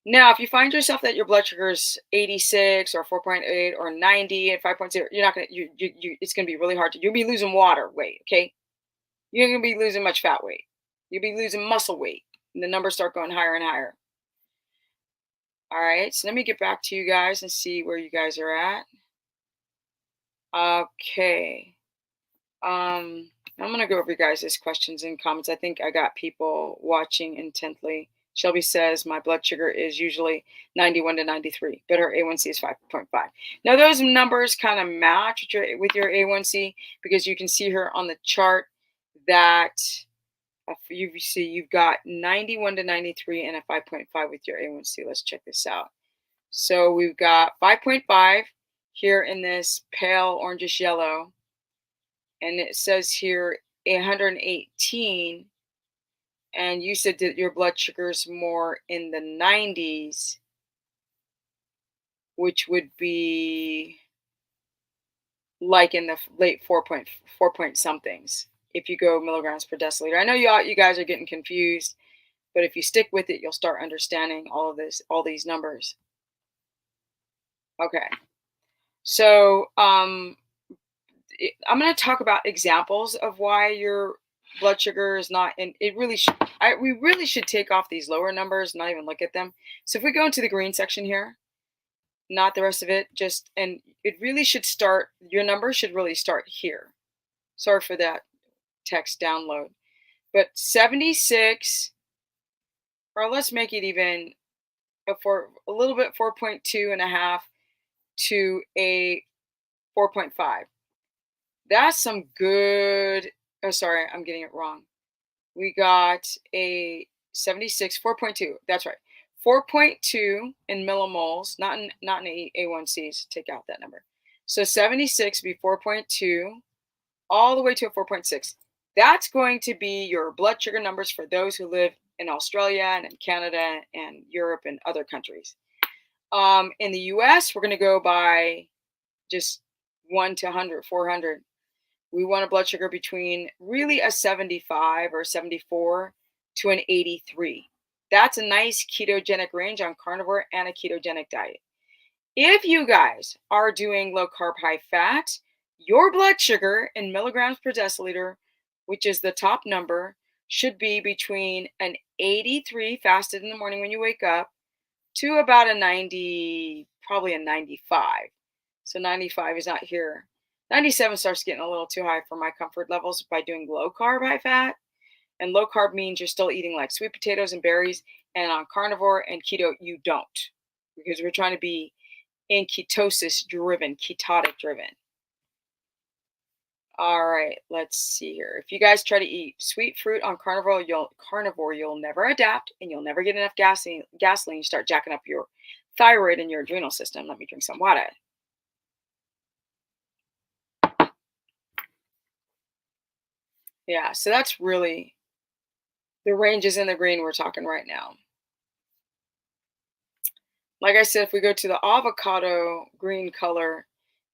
A: Now, if you find yourself that your blood sugar is 86 or 4.8 or 90 and 5.0, you're not gonna it's gonna be really hard you'll be losing water weight. Okay, you're gonna be losing much fat weight. You'll be losing muscle weight, and the numbers start going higher and higher. All right, so let me get back to you guys and see where you guys are at. Okay. I'm gonna go over you guys' questions and comments. I think I got people watching intently. Shelby says my blood sugar is usually 91 to 93, but her A1C is 5.5. Now those numbers kind of match with your A1C because you can see her on the chart that you see you've got 91 to 93 and a 5.5 with your A1C. Let's check this out. So we've got 5.5 here in this pale orangish yellow. And it says here 118, and you said that your blood sugar is more in the 90s, which would be like in the late 4.4 somethings. If you go milligrams per deciliter, I know you guys are getting confused, but if you stick with it, you'll start understanding all these numbers. Okay, so I'm going to talk about examples of why your blood sugar is not, and it really should. We really should take off these lower numbers, not even look at them. So if we go into the green section here, not the rest of it, just, and it really should start. Your number should really start here. Sorry for that text download, but 76, or let's make it even for a little bit, 4.2 and a half to a 4.5. That's some good. Oh, sorry, I'm getting it wrong. We got a 76, 4.2. That's right. 4.2 in millimoles, not in A1Cs. Take out that number. So 76 be 4.2 all the way to a 4.6. That's going to be your blood sugar numbers for those who live in Australia and in Canada and Europe and other countries. In the US, we're going to go by just 1 to 100, 400. We want a blood sugar between really a 75 or 74 to an 83. That's a nice ketogenic range on carnivore and a ketogenic diet. If you guys are doing low carb, high fat, your blood sugar in milligrams per deciliter, which is the top number, should be between an 83 fasted in the morning when you wake up to about a 90, probably a 95. So 95 is not here. 97 starts getting a little too high for my comfort levels by doing low carb, high fat. And low carb means you're still eating like sweet potatoes and berries. And on carnivore and keto, you don't. Because we're trying to be in ketosis driven, ketotic driven. All right, let's see here. If you guys try to eat sweet fruit on carnivore, you'll never adapt and you'll never get enough gasoline. You start jacking up your thyroid and your adrenal system. Let me drink some water. Yeah, so that's really the ranges in the green we're talking right now. Like I said, if we go to the avocado green color,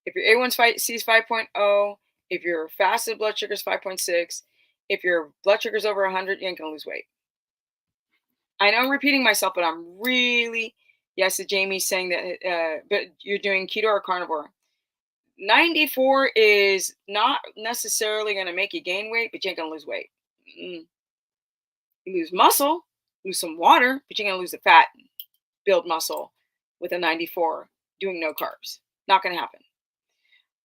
A: if your A1C is 5.0, if your fasted blood sugar is 5.6, if your blood sugar is over 100, you ain't gonna lose weight. I know I'm repeating myself, but I'm really, yes, Jamie's saying that, but you're doing keto or carnivore. 94 is not necessarily going to make you gain weight, but you ain't going to lose weight. You lose muscle, lose some water, but you're going to lose the fat, build muscle with a 94 doing no carbs. Not going to happen.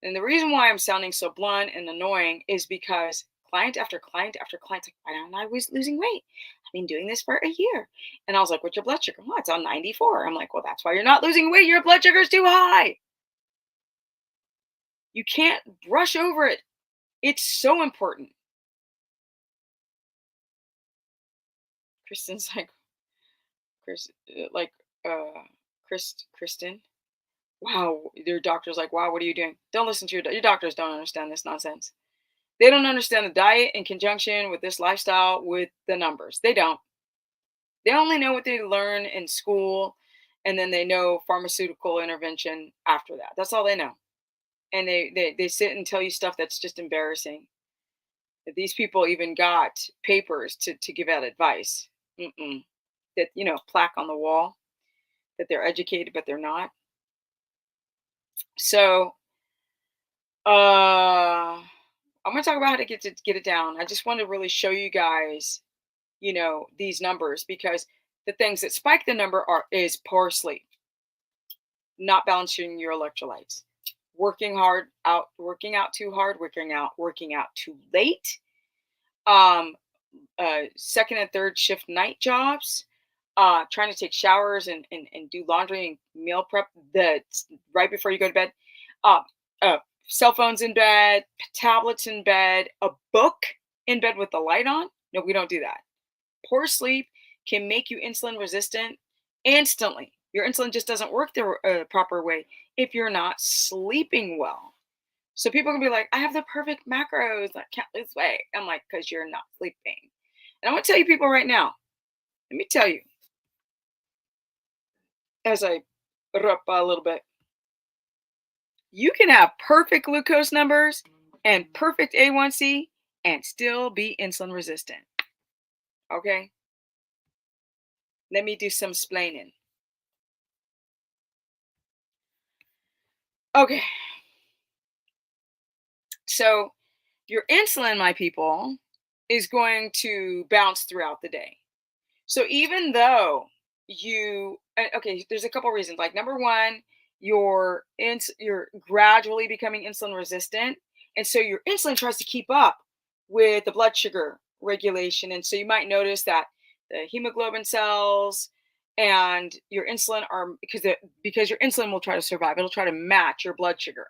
A: And the reason why I'm sounding so blunt and annoying is because client after client after client, like, why don't I was losing weight? I've been doing this for a year. And I was like, what's your blood sugar? Oh, it's on 94. I'm like, well, that's why you're not losing weight. Your blood sugar is too high. You can't brush over it. It's so important. Kristen's Kristen. Wow, your doctor's like, wow, what are you doing? Don't listen to your doctors. Don't understand this nonsense. They don't understand the diet in conjunction with this lifestyle with the numbers. They don't. They only know what they learn in school, and then they know pharmaceutical intervention after that. That's all they know. And they sit and tell you stuff that's just embarrassing. That these people even got papers to give out advice. That, plaque on the wall that they're educated, but they're not. So I'm going to talk about how to get it down. I just want to really show you guys, these numbers, because the things that spike the number is poor sleep, not balancing your electrolytes, working out too hard, working out too late, second and third shift night jobs, trying to take showers and do laundry and meal prep right before you go to bed, cell phones in bed, tablets in bed, a book in bed with the light on. No, we don't do that. Poor sleep can make you insulin resistant instantly. Your insulin just doesn't work the proper way if you're not sleeping well. So people can be like, I have the perfect macros, I can't lose weight. I'm like, because you're not sleeping. And I want to tell you people right now, let me tell you, as I rub a little bit, You can have perfect glucose numbers and perfect A1C and still be insulin resistant. Okay? Let me do some splaining. Okay. So your insulin, my people, is going to bounce throughout the day. So even though okay, there's a couple reasons. Like number one, you're gradually becoming insulin resistant, and so your insulin tries to keep up with the blood sugar regulation, and so you might notice that the hemoglobin cells and your insulin are because your insulin will try to survive. It'll try to match your blood sugar,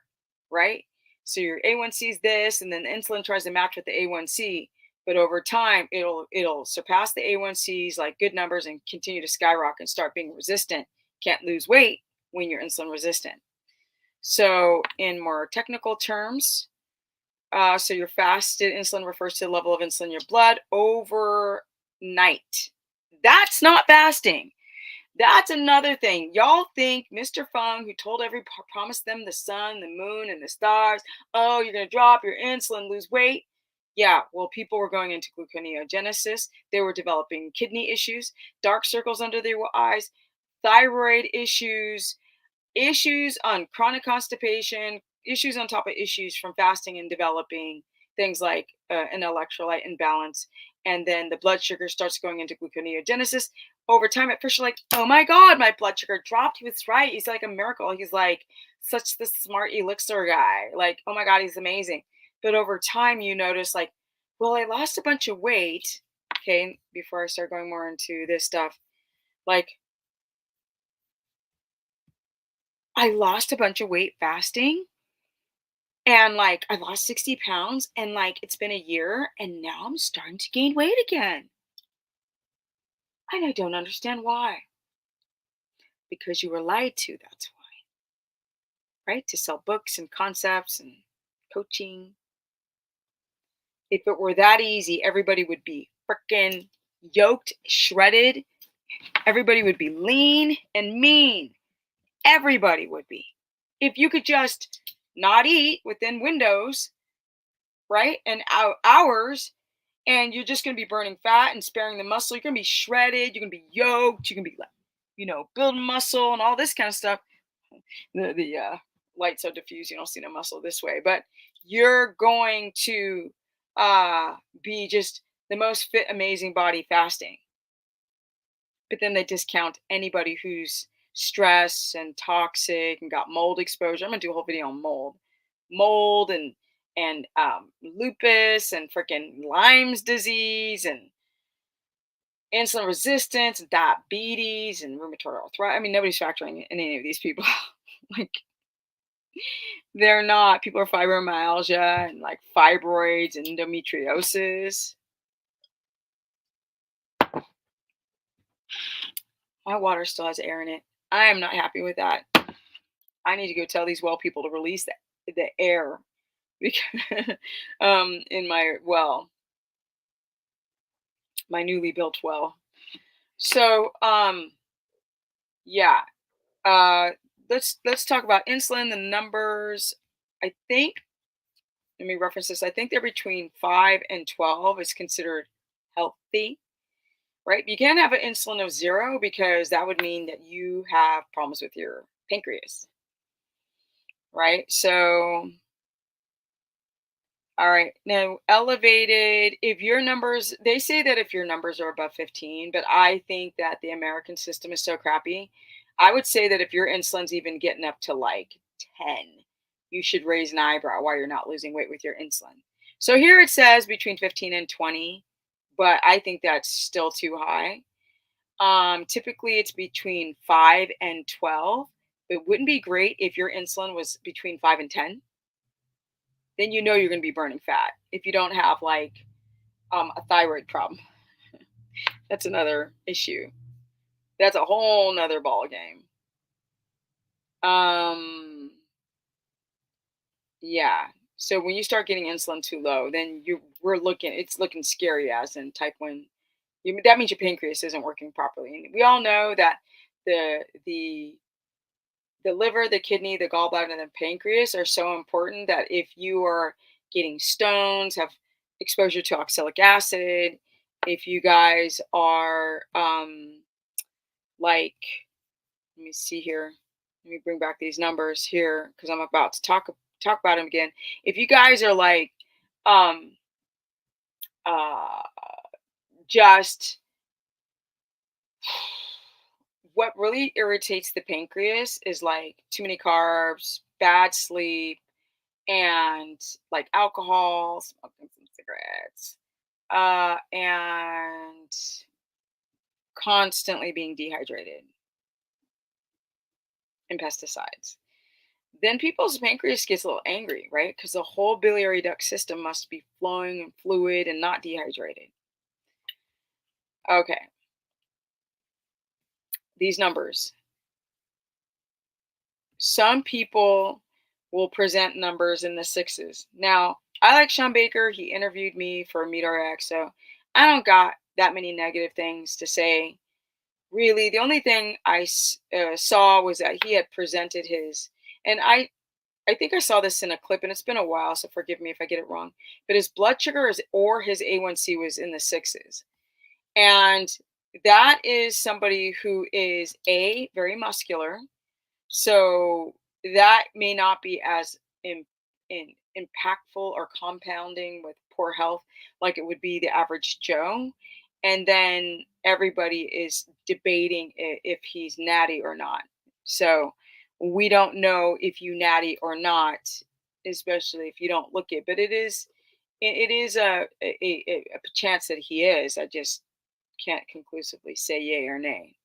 A: right? So your A1C is this, and then the insulin tries to match with the A1C, but over time it'll surpass the A1Cs like good numbers and continue to skyrocket and start being resistant. Can't lose weight when you're insulin resistant. So in more technical terms, so your fasted insulin refers to the level of insulin in your blood overnight. That's not fasting. That's another thing. Y'all think Mr. Fung, who told promised them the sun, the moon, and the stars, oh, you're going to drop your insulin, lose weight. Yeah, well, people were going into gluconeogenesis. They were developing kidney issues, dark circles under their eyes, thyroid issues, issues on chronic constipation, issues on top of issues from fasting and developing things like an electrolyte imbalance. And then the blood sugar starts going into gluconeogenesis. Over time, at first, you're like, oh my God, my blood sugar dropped. He was right. He's like a miracle. He's like such the smart elixir guy. Like, oh my God, he's amazing. But over time, you notice, like, well, I lost a bunch of weight. Okay, before I start going more into this stuff, like, I lost a bunch of weight fasting. And like I lost 60 pounds and like it's been a year and now I'm starting to gain weight again. And I don't understand why. Because you were lied to, that's why, right? To sell books and concepts and coaching. If it were that easy, everybody would be freaking yoked, shredded. Everybody would be lean and mean. Everybody would be. If you could just not eat within windows, right? And hours, and you're just going to be burning fat and sparing the muscle. You're going to be shredded. You're going to be yoked. You're going to be like, building muscle and all this kind of stuff. The light's so diffused, you don't see no muscle this way, but you're going to be just the most fit, amazing body fasting. But then they discount anybody who's stressed and toxic and got mold exposure. I'm gonna do a whole video on mold and lupus and freaking Lyme's disease and insulin resistance and diabetes and rheumatoid arthritis. I mean, nobody's factoring in any of these people. Like, they're not. People are fibromyalgia and like fibroids and endometriosis. My water still has air in it. I am not happy with that. I need to go tell these well people to release the air because in my newly built well. So yeah, uh, let's talk about insulin. The numbers, I think. Let me reference this. I think they're between 5 and 12 is considered healthy, right? You can't have an insulin of 0 because that would mean that you have problems with your pancreas, right? So, all right. Now, elevated, if your numbers, they say that if your numbers are above 15, but I think that the American system is so crappy. I would say that if your insulin's even getting up to like 10, you should raise an eyebrow why you're not losing weight with your insulin. So here it says between 15 and 20, but I think that's still too high. Typically it's between 5 and 12. It wouldn't be great if your insulin was between 5 and 10. Then you know you're going to be burning fat if you don't have like a thyroid problem. That's another issue. That's a whole nother ball game. Yeah. So when you start getting insulin too low, then it's looking scary as in type 1. That means your pancreas isn't working properly. And we all know that the The liver, the kidney, the gallbladder, and the pancreas are so important that if you are getting stones, have exposure to oxalic acid, if you guys are like, let me see here. Let me bring back these numbers here because I'm about to talk about them again. If you guys are like um uh just what really irritates the pancreas is like too many carbs, bad sleep, and like alcohol, smoking some cigarettes, and constantly being dehydrated and pesticides. Then people's pancreas gets a little angry, right? Because the whole biliary duct system must be flowing and fluid and not dehydrated. Okay, these numbers. Some people will present numbers in the sixes. Now, I like Sean Baker. He interviewed me for MeatRx, so I don't got that many negative things to say. Really, the only thing I saw was that he had presented his, and I think I saw this in a clip, and it's been a while, so forgive me if I get it wrong. But his blood sugar or his A1C was in the sixes, and that is somebody who is very muscular, so that may not be as impactful or compounding with poor health like it would be the average Joe. And then everybody is debating if he's natty or not. So we don't know if you natty or not, especially if you don't look it. But it is a chance that he is. I just can't conclusively say yay or nay.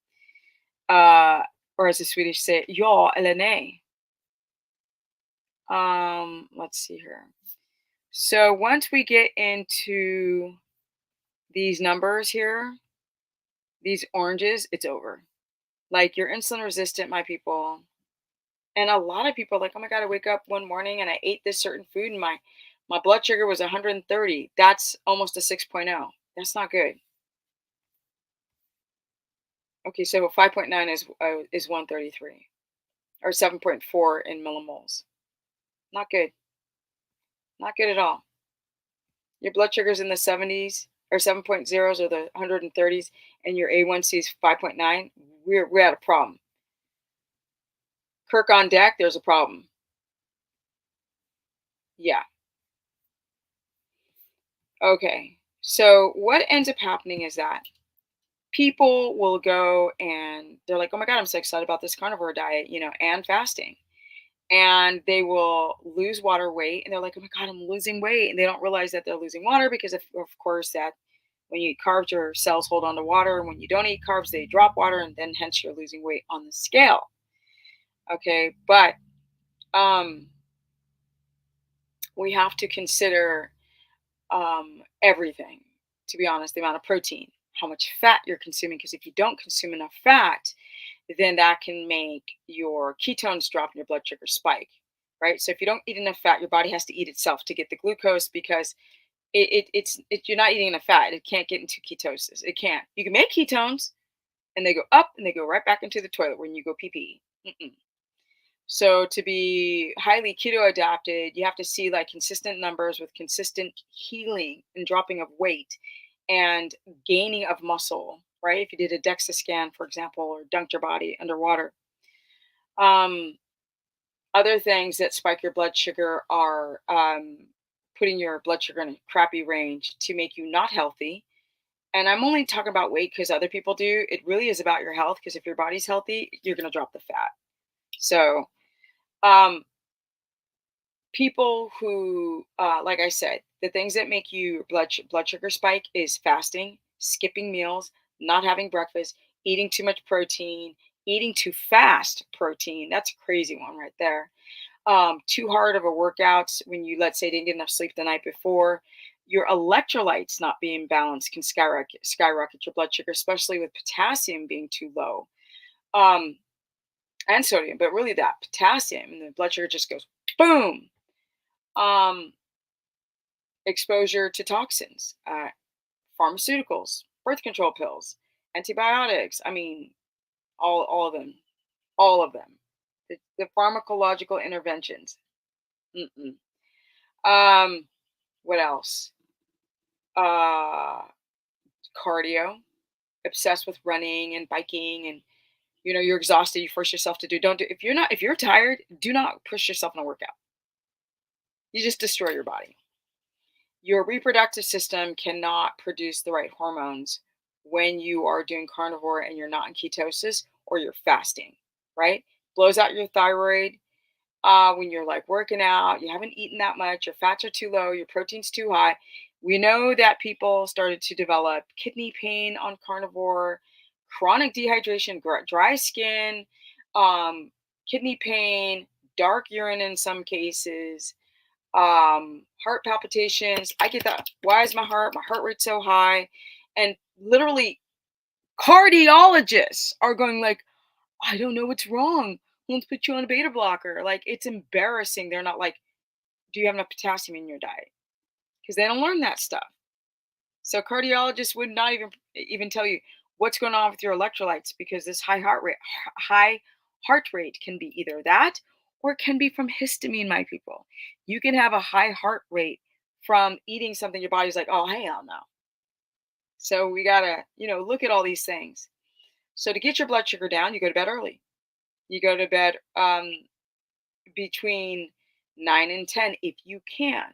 A: Uh, or as the Swedish say, ja eller nej. Let's see here. So once we get into these numbers here, these oranges, it's over. Like you're insulin resistant, my people. And a lot of people are like, oh my God, I wake up one morning and I ate this certain food and my blood sugar was 130. That's almost a 6.0. That's not good. Okay, so 5.9 is 133 or 7.4 in millimoles. Not good. Not good at all. Your blood sugar's in the 70s or 7.0s or the 130s and your A1C is 5.9, we're at a problem. Kirk on deck, there's a problem. Yeah. Okay. So what ends up happening is that people will go and they're like, "Oh my God, I'm so excited about this carnivore diet, and fasting." And they will lose water weight and they're like, "Oh my God, I'm losing weight." And they don't realize that they're losing water because of course that when you eat carbs, your cells hold on to water. And when you don't eat carbs, they drop water and then hence you're losing weight on the scale. Okay. But um, we have to consider everything, to be honest, the amount of protein, how much fat you're consuming. Because if you don't consume enough fat, then that can make your ketones drop and your blood sugar spike, right? So if you don't eat enough fat, your body has to eat itself to get the glucose because you're not eating enough fat. It can't get into ketosis. It can't. You can make ketones and they go up and they go right back into the toilet when you go pee pee. So to be highly keto adapted, you have to see like consistent numbers with consistent healing and dropping of weight and gaining of muscle, right? If you did a DEXA scan, for example, or dunked your body underwater. Um, Other things that spike your blood sugar are putting your blood sugar in a crappy range to make you not healthy. And I'm only talking about weight because other people do. It really is about your health because if your body's healthy, you're going to drop the fat. So, um, people who, like I said, the things that make you blood sugar spike is fasting, skipping meals, not having breakfast, eating too much protein, eating too fast protein. That's a crazy one right there. Too hard of a workout when you, let's say, didn't get enough sleep the night before. Your electrolytes not being balanced can skyrocket your blood sugar, especially with potassium being too low. Um, and sodium, but really that potassium and the blood sugar just goes boom. Um, Exposure to toxins, pharmaceuticals, birth control pills, antibiotics. I mean, all of them, all of them. The pharmacological interventions. Mm-mm. Um, what else? Uh, Cardio. Obsessed with running and biking, and you're exhausted. You force yourself to do. Don't do if you're tired. Do not push yourself in a workout. You just destroy your body. Your reproductive system cannot produce the right hormones when you are doing carnivore and you're not in ketosis or you're fasting, right? Blows out your thyroid. When you're like working out, you haven't eaten that much, your fats are too low, your protein's too high. We know that people started to develop kidney pain on carnivore, chronic dehydration, dry skin, um, kidney pain, dark urine in some cases, heart palpitations. I get that. Why is my heart rate so high? And literally, cardiologists are going like, I don't know what's wrong. Let's put you on a beta blocker. Like, it's embarrassing. They're not like, do you have enough potassium in your diet? Because they don't learn that stuff. So cardiologists would not even tell you what's going on with your electrolytes, because this high heart rate can be either that or it can be from histamine, my people. You can have a high heart rate from eating something your body's like, oh hell no. So we gotta, look at all these things. So to get your blood sugar down, you go to bed early. You go to bed between 9 and 10 if you can.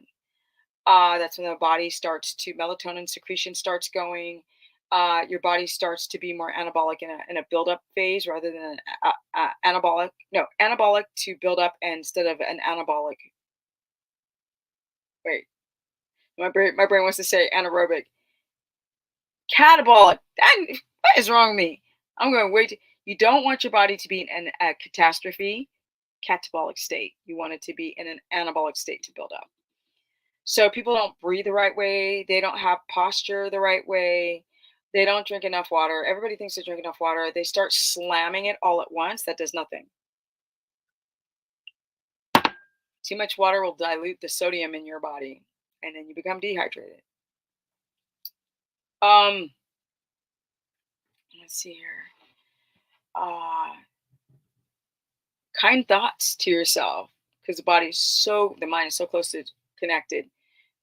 A: That's when the body starts to melatonin secretion starts going. Your body starts to be more anabolic in a build-up phase rather than anabolic. No, anabolic to build up instead of an anabolic. Wait, my brain wants to say anaerobic. Catabolic. What is wrong with me? I'm going to wait. You don't want your body to be in a catastrophe catabolic state. You want it to be in an anabolic state to build up. So people don't breathe the right way. They don't have posture the right way. They don't drink enough water. Everybody thinks they drink enough water. They start slamming it all at once. That does nothing. Too much water will dilute the sodium in your body, and then you become dehydrated. Um, let's see here. Kind thoughts to yourself, because the mind is so closely connected.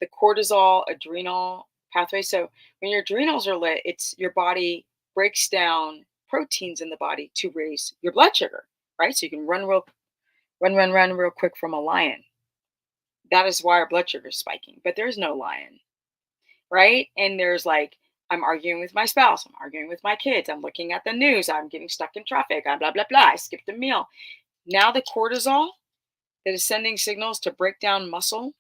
A: The cortisol, adrenal pathway. So when your adrenals are lit, it's your body breaks down proteins in the body to raise your blood sugar, right? So you can run real quick from a lion. That is why our blood sugar is spiking. But there's no lion, right? And there's like, I'm arguing with my spouse, I'm arguing with my kids, I'm looking at the news, I'm getting stuck in traffic, I blah blah blah, I skipped a meal. Now the cortisol that is sending signals to break down muscle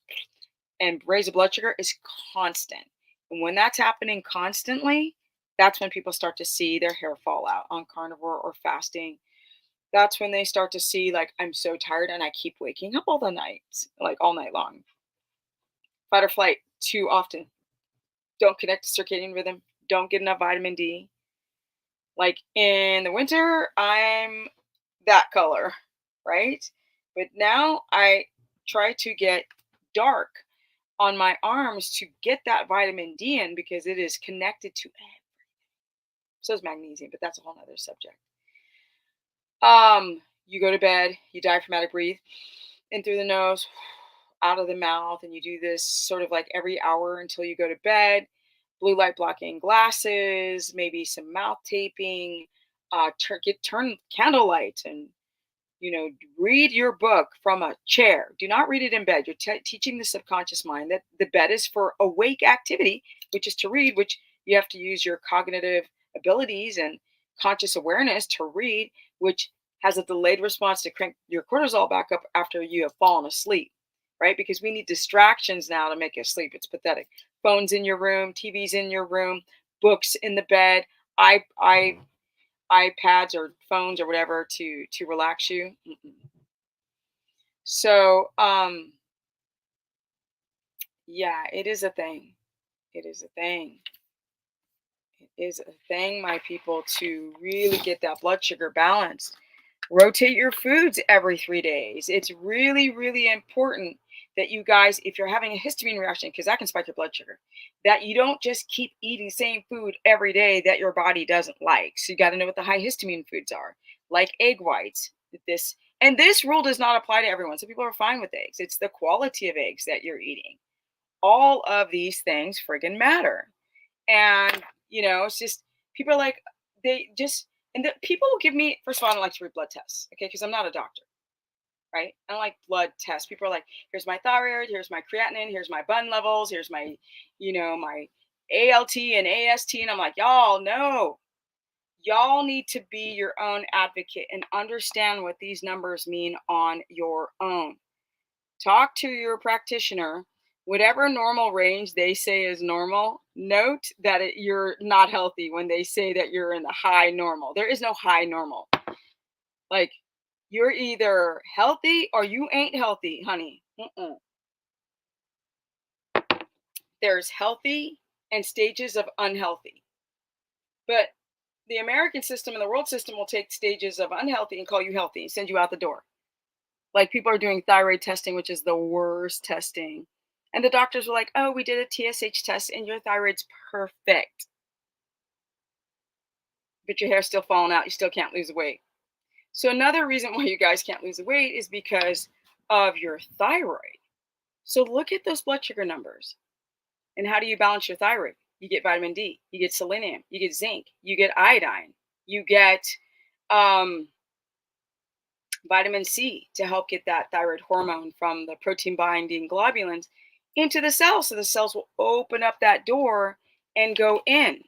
A: and raise the blood sugar is constant. And when that's happening constantly, that's when people start to see their hair fall out on carnivore or fasting. That's when they start to see, like, I'm so tired and I keep waking up all the nights, like all night long. Fight or flight too often. Don't connect to circadian rhythm. Don't get enough vitamin D. Like in the winter, I'm that color, right? But now I try to get dark on my arms to get that vitamin D in, because it is connected to everything. So is magnesium, but that's a whole nother subject. You go to bed, you diaphragmatic breathe in through the nose, out of the mouth, and you do this sort of like every hour until you go to bed. Blue light blocking glasses, maybe some mouth taping, turn candlelight, and read your book from a chair. Do not read it in bed. You're teaching the subconscious mind that the bed is for awake activity, which is to read, which you have to use your cognitive abilities and conscious awareness to read, which has a delayed response to crank your cortisol back up after you have fallen asleep, right? Because we need distractions now to make us sleep. It's pathetic. Phones in your room, TVs in your room, books in the bed, iPads or phones or whatever to relax you. Mm-mm. So yeah, it is a thing. It is a thing. It is a thing, my people, to really get that blood sugar balanced. Rotate your foods every 3 days. It's really, really important that you guys, if you're having a histamine reaction, because that can spike your blood sugar, that you don't just keep eating the same food every day that your body doesn't like. So you got to know what the high histamine foods are, like egg whites. This And this rule does not apply to everyone. Some people are fine with eggs. It's the quality of eggs that you're eating. All of these things friggin' matter. And, it's just people are like, they just, and the people will give me, first of all, I don't like to read blood tests, okay, because I'm not a doctor, right? I don't like blood tests. People are like, here's my thyroid, here's my creatinine, here's my bun levels, here's my, my ALT and AST. And I'm like, y'all, no, y'all need to be your own advocate and understand what these numbers mean on your own. Talk to your practitioner. Whatever normal range they say is normal, note that you're not healthy when they say that you're in the high normal. There is no high normal. Like, you're either healthy or you ain't healthy, honey. There's healthy and stages of unhealthy. But the American system and the world system will take stages of unhealthy and call you healthy and send you out the door. Like, people are doing thyroid testing, which is the worst testing. And the doctors were like, oh, we did a TSH test and your thyroid's perfect. But your hair's still falling out. You still can't lose weight. So another reason why you guys can't lose the weight is because of your thyroid. So look at those blood sugar numbers. And how do you balance your thyroid? You get vitamin D, you get selenium, you get zinc, you get iodine, you get vitamin C to help get that thyroid hormone from the protein binding globulins into the cells. So the cells will open up that door and go in.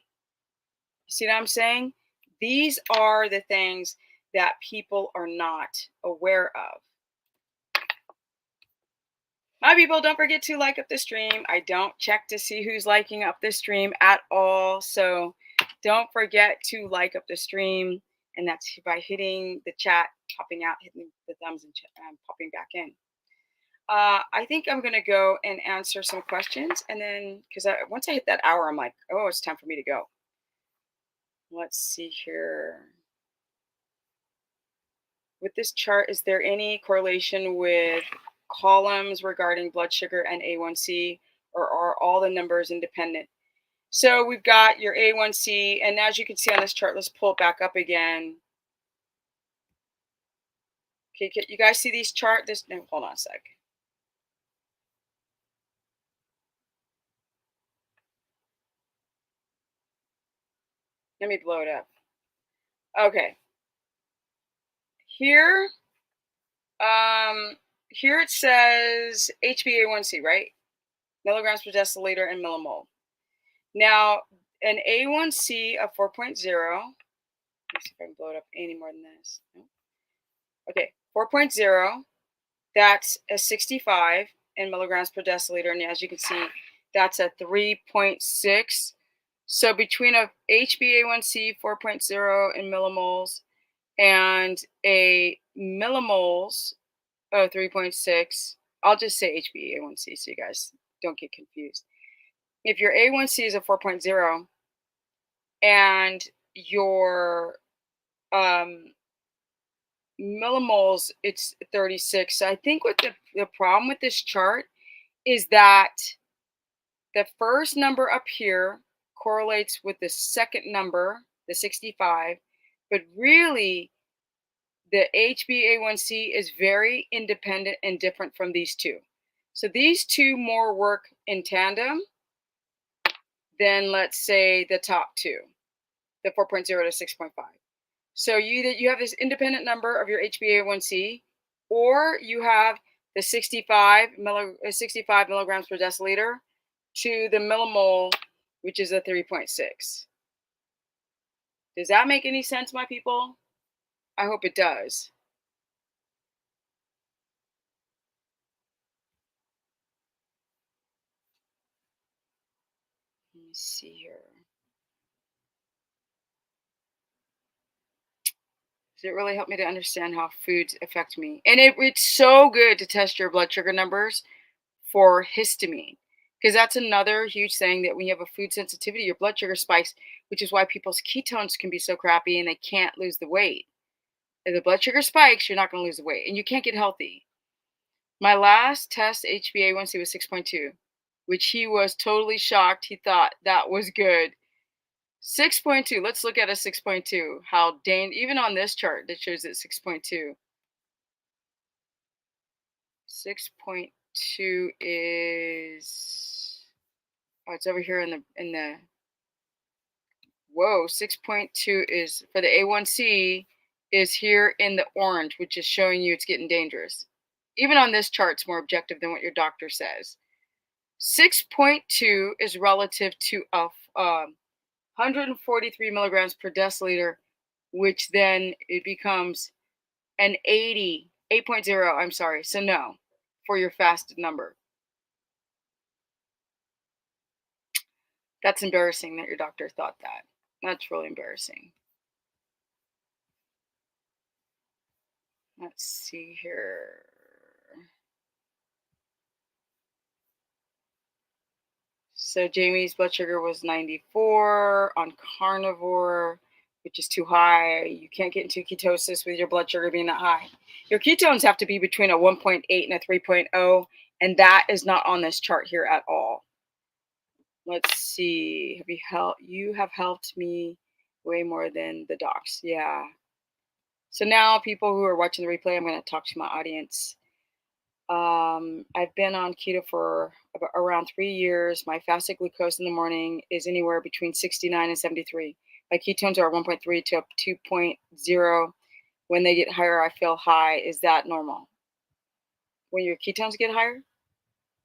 A: See what I'm saying? These are the things that people are not aware of. My people, don't forget to like up the stream. I don't check to see who's liking up the stream at all. So don't forget to like up the stream. And that's by hitting the chat, popping out, hitting the thumbs, and popping back in. I think I'm going to go and answer some questions. And then, because once I hit that hour, I'm like, oh, it's time for me to go. Let's see here. With this chart, is there any correlation with columns regarding blood sugar and A1C, or are all the numbers independent? So we've got your A1C, and as you can see on this chart, let's pull it back up again. Okay, you guys see these chart? No, hold on a sec. Let me blow it up. Okay. Here it says HbA1c, right? Milligrams per deciliter and millimole. Now, an A1C of 4.0. Let me see if I can blow it up any more than this. No. Okay, 4.0. That's a 65 in milligrams per deciliter. And as you can see, that's a 3.6. So between a HbA1c 4.0 in millimoles and a millimoles of 3.6, I'll just say HbA1c so you guys don't get confused. If your A1C is a 4.0 and your millimoles, it's 36. So I think what the problem with this chart is that the first number up here correlates with the second number, the 65, but really the HbA1c is very independent and different from these two. So these two more work in tandem than, let's say, the top two, the 4.0 to 6.5. So you have this independent number of your HbA1c, or you have the 65 milligrams per deciliter to the millimole, which is a 3.6. Does that make any sense, my people? I hope it does. Let me see here. Does it really help me to understand how foods affect me? And it's so good to test your blood sugar numbers for histamine, because that's another huge thing, that when you have a food sensitivity, your blood sugar spikes, which is why people's ketones can be so crappy and they can't lose the weight. If the blood sugar spikes, you're not going to lose the weight and you can't get healthy. My last test HbA1c was 6.2, which he was totally shocked. He thought that was good. 6.2. Let's look at a 6.2. Even on this chart that shows it 6.2. 6.2 is, oh, it's over here in the whoa, 6.2 is for the A1C is here in the orange, which is showing you it's getting dangerous. Even on this chart, it's more objective than what your doctor says. 6.2 is relative to a 143 milligrams per deciliter, which then it becomes an 8.0. I'm sorry. So no, for your fasted number. That's embarrassing that your doctor thought that. That's really embarrassing. Let's see here. So Jamie's blood sugar was 94 on carnivore, which is too high. You can't get into ketosis with your blood sugar being that high. Your ketones have to be between a 1.8 and a 3.0, and that is not on this chart here at all. Let's see. You have helped me way more than the docs. Yeah. So now people who are watching the replay, I'm going to talk to my audience. I've been on keto for around 3 years. My fasted glucose in the morning is anywhere between 69 and 73. My ketones are 1.3 to 2.0. When they get higher, I feel high. Is that normal? When your ketones get higher?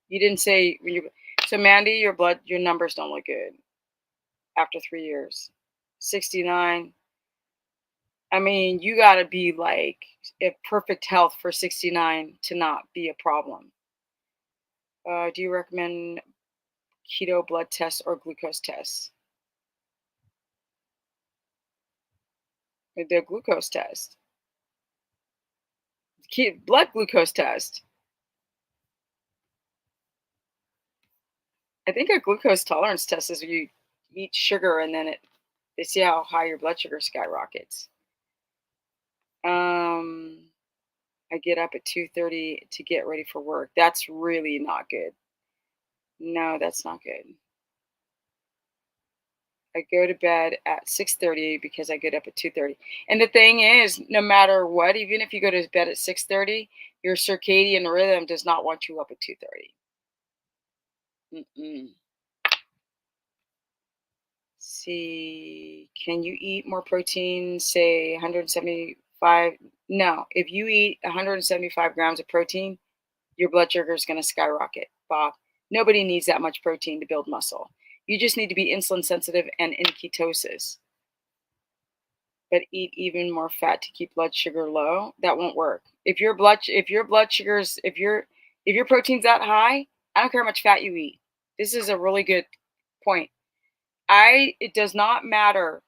A: You didn't say when you. So Mandy, your numbers don't look good after 3 years. 69. I mean, you got to be like in perfect health for 69 to not be a problem. Do you recommend keto blood tests or glucose tests? The glucose test, blood glucose test. I think a glucose tolerance test is you eat sugar and then they see how high your blood sugar skyrockets. I get up at 2:30 to get ready for work. That's really not good. No, that's not good. I go to bed at 6:30 because I get up at 2:30. And the thing is, no matter what, even if you go to bed at 6:30, your circadian rhythm does not want you up at 2:30. Mm-mm. See, can you eat more protein, say 175? No, if you eat 175 grams of protein, your blood sugar is going to skyrocket, Bob. Nobody needs that much protein to build muscle. You just need to be insulin sensitive and in ketosis. But eat even more fat to keep blood sugar low. That won't work. If your blood sugars, if your protein's that high, I don't care how much fat you eat. This is a really good point. It does not matter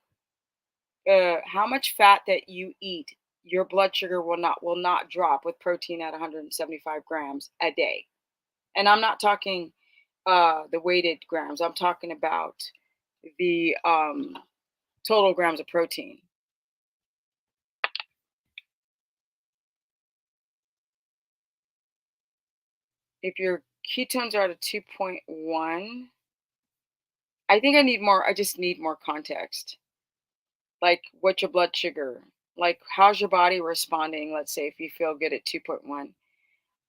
A: how much fat that you eat. Your blood sugar will not drop with protein at 175 grams a day. And I'm not talking the weighted grams. I'm talking about the total grams of protein. If your ketones are at a 2.1, I think I just need more context. Like, what's your blood sugar? Like, how's your body responding? Let's say if you feel good at 2.1.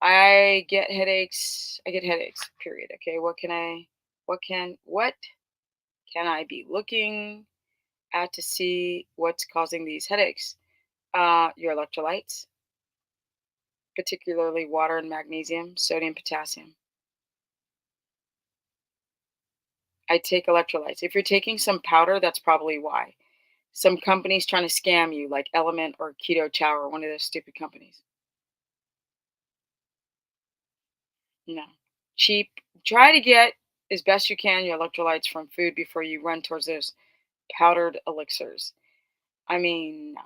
A: I get headaches. I get headaches, period. Okay. What can I be looking at to see what's causing these headaches? Your electrolytes, particularly water and magnesium, sodium, potassium. I take electrolytes. If you're taking some powder, that's probably why. Some companies trying to scam you, like Element or Keto Chow or one of those stupid companies. No. Cheap. Try to get as best you can your electrolytes from food before you run towards those powdered elixirs. I mean, no.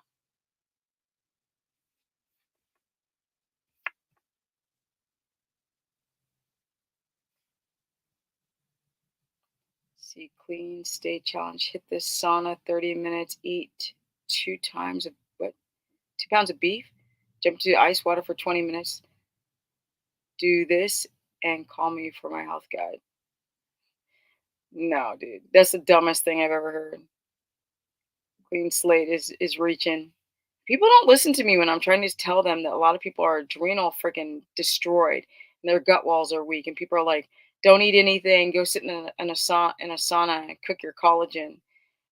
A: See, clean, stay challenge. Hit this sauna 30 minutes. Eat 2 times of what? 2 pounds of beef. Jump to ice water for 20 minutes. Do this and call me for my health guide. No, dude. That's the dumbest thing I've ever heard. Clean slate is reaching. People don't listen to me when I'm trying to tell them that a lot of people are adrenal freaking destroyed and their gut walls are weak. And people are like, don't eat anything, go sit in a sauna and cook your collagen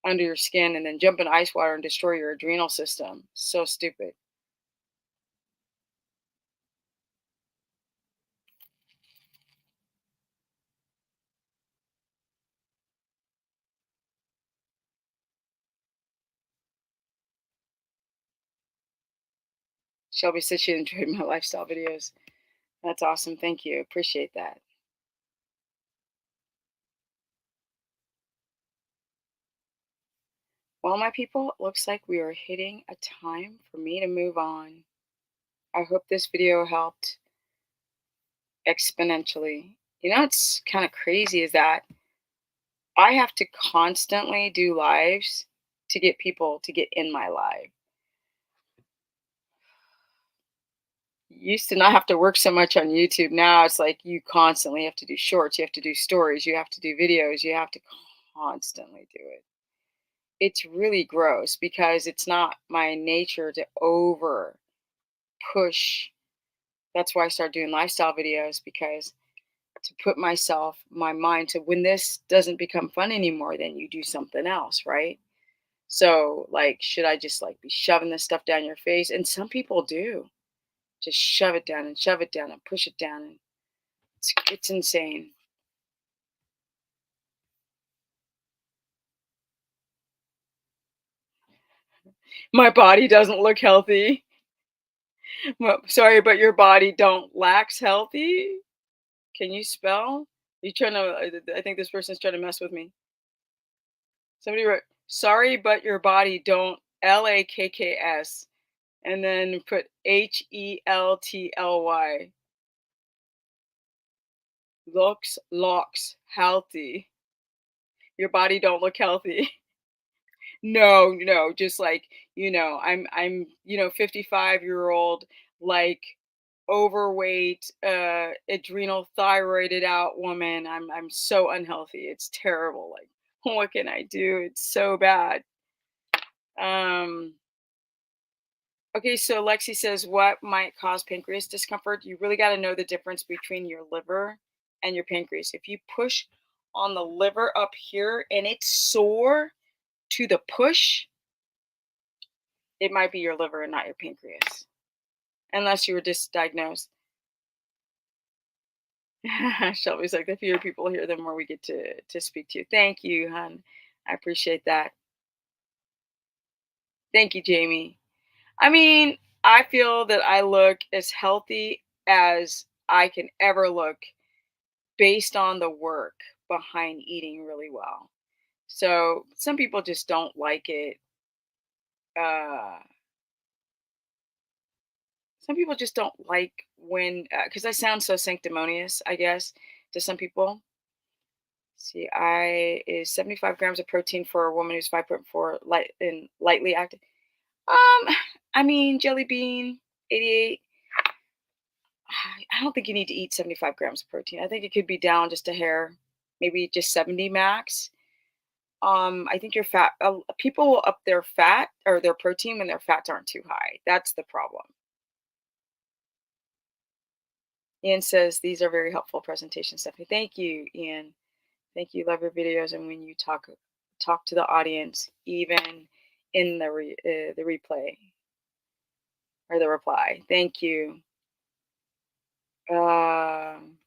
A: under your skin and then jump in ice water and destroy your adrenal system. So stupid. Shelby said she enjoyed my lifestyle videos. That's awesome. Thank you. Appreciate that. Well, my people, it looks like we are hitting a time for me to move on. I hope this video helped exponentially. You know, it's kind of crazy is that I have to constantly do lives to get people to get in my live. Used to not have to work so much on YouTube. Now it's like you constantly have to do shorts, you have to do stories, you have to do videos, you have to constantly do it. It's really gross because it's not my nature to over push. That's why I started doing lifestyle videos because to put my mind to when this doesn't become fun anymore, then you do something else, right? So, like, should I just like be shoving this stuff down your face? And some people do just shove it down and shove it down and push it down. And it's insane. My body doesn't look healthy. Well, sorry, but your body don't lacks healthy. Can you spell? You trying to? I think this person's trying to mess with me. Somebody wrote, "Sorry, but your body don't LAKKS," and then put HELTLY. Looks healthy. Your body don't look healthy. No, no, just like, I'm 55-year-old, like overweight, adrenal thyroided out woman. I'm so unhealthy. It's terrible. Like, what can I do? It's so bad. Um, okay, so Lexi says, what might cause pancreas discomfort? You really got to know the difference between your liver and your pancreas. If you push on the liver up here and it's sore to the push, it might be your liver and not your pancreas, unless you were just diagnosed. Shelby's like, the fewer people here, the more we get to speak to you. Thank you, hon. I appreciate that. Thank you, Jamie. I mean, I feel that I look as healthy as I can ever look based on the work behind eating really well. So some people just don't like it. Uh, some people just don't like when, because I sound so sanctimonious, I guess, to some people. See, I is 75 grams of protein for a woman who's 5'4", light and lightly active. I mean, jelly bean, 88. I don't think you need to eat 75 grams of protein. I think it could be down just a hair, maybe just 70 max. I think your fat, people will up their fat or their protein when their fats aren't too high. That's the problem. Ian says these are very helpful presentations, Stephanie. Thank you, Ian. Thank you. Love your videos and when you talk to the audience, even in the replay or the reply. Thank you. Um,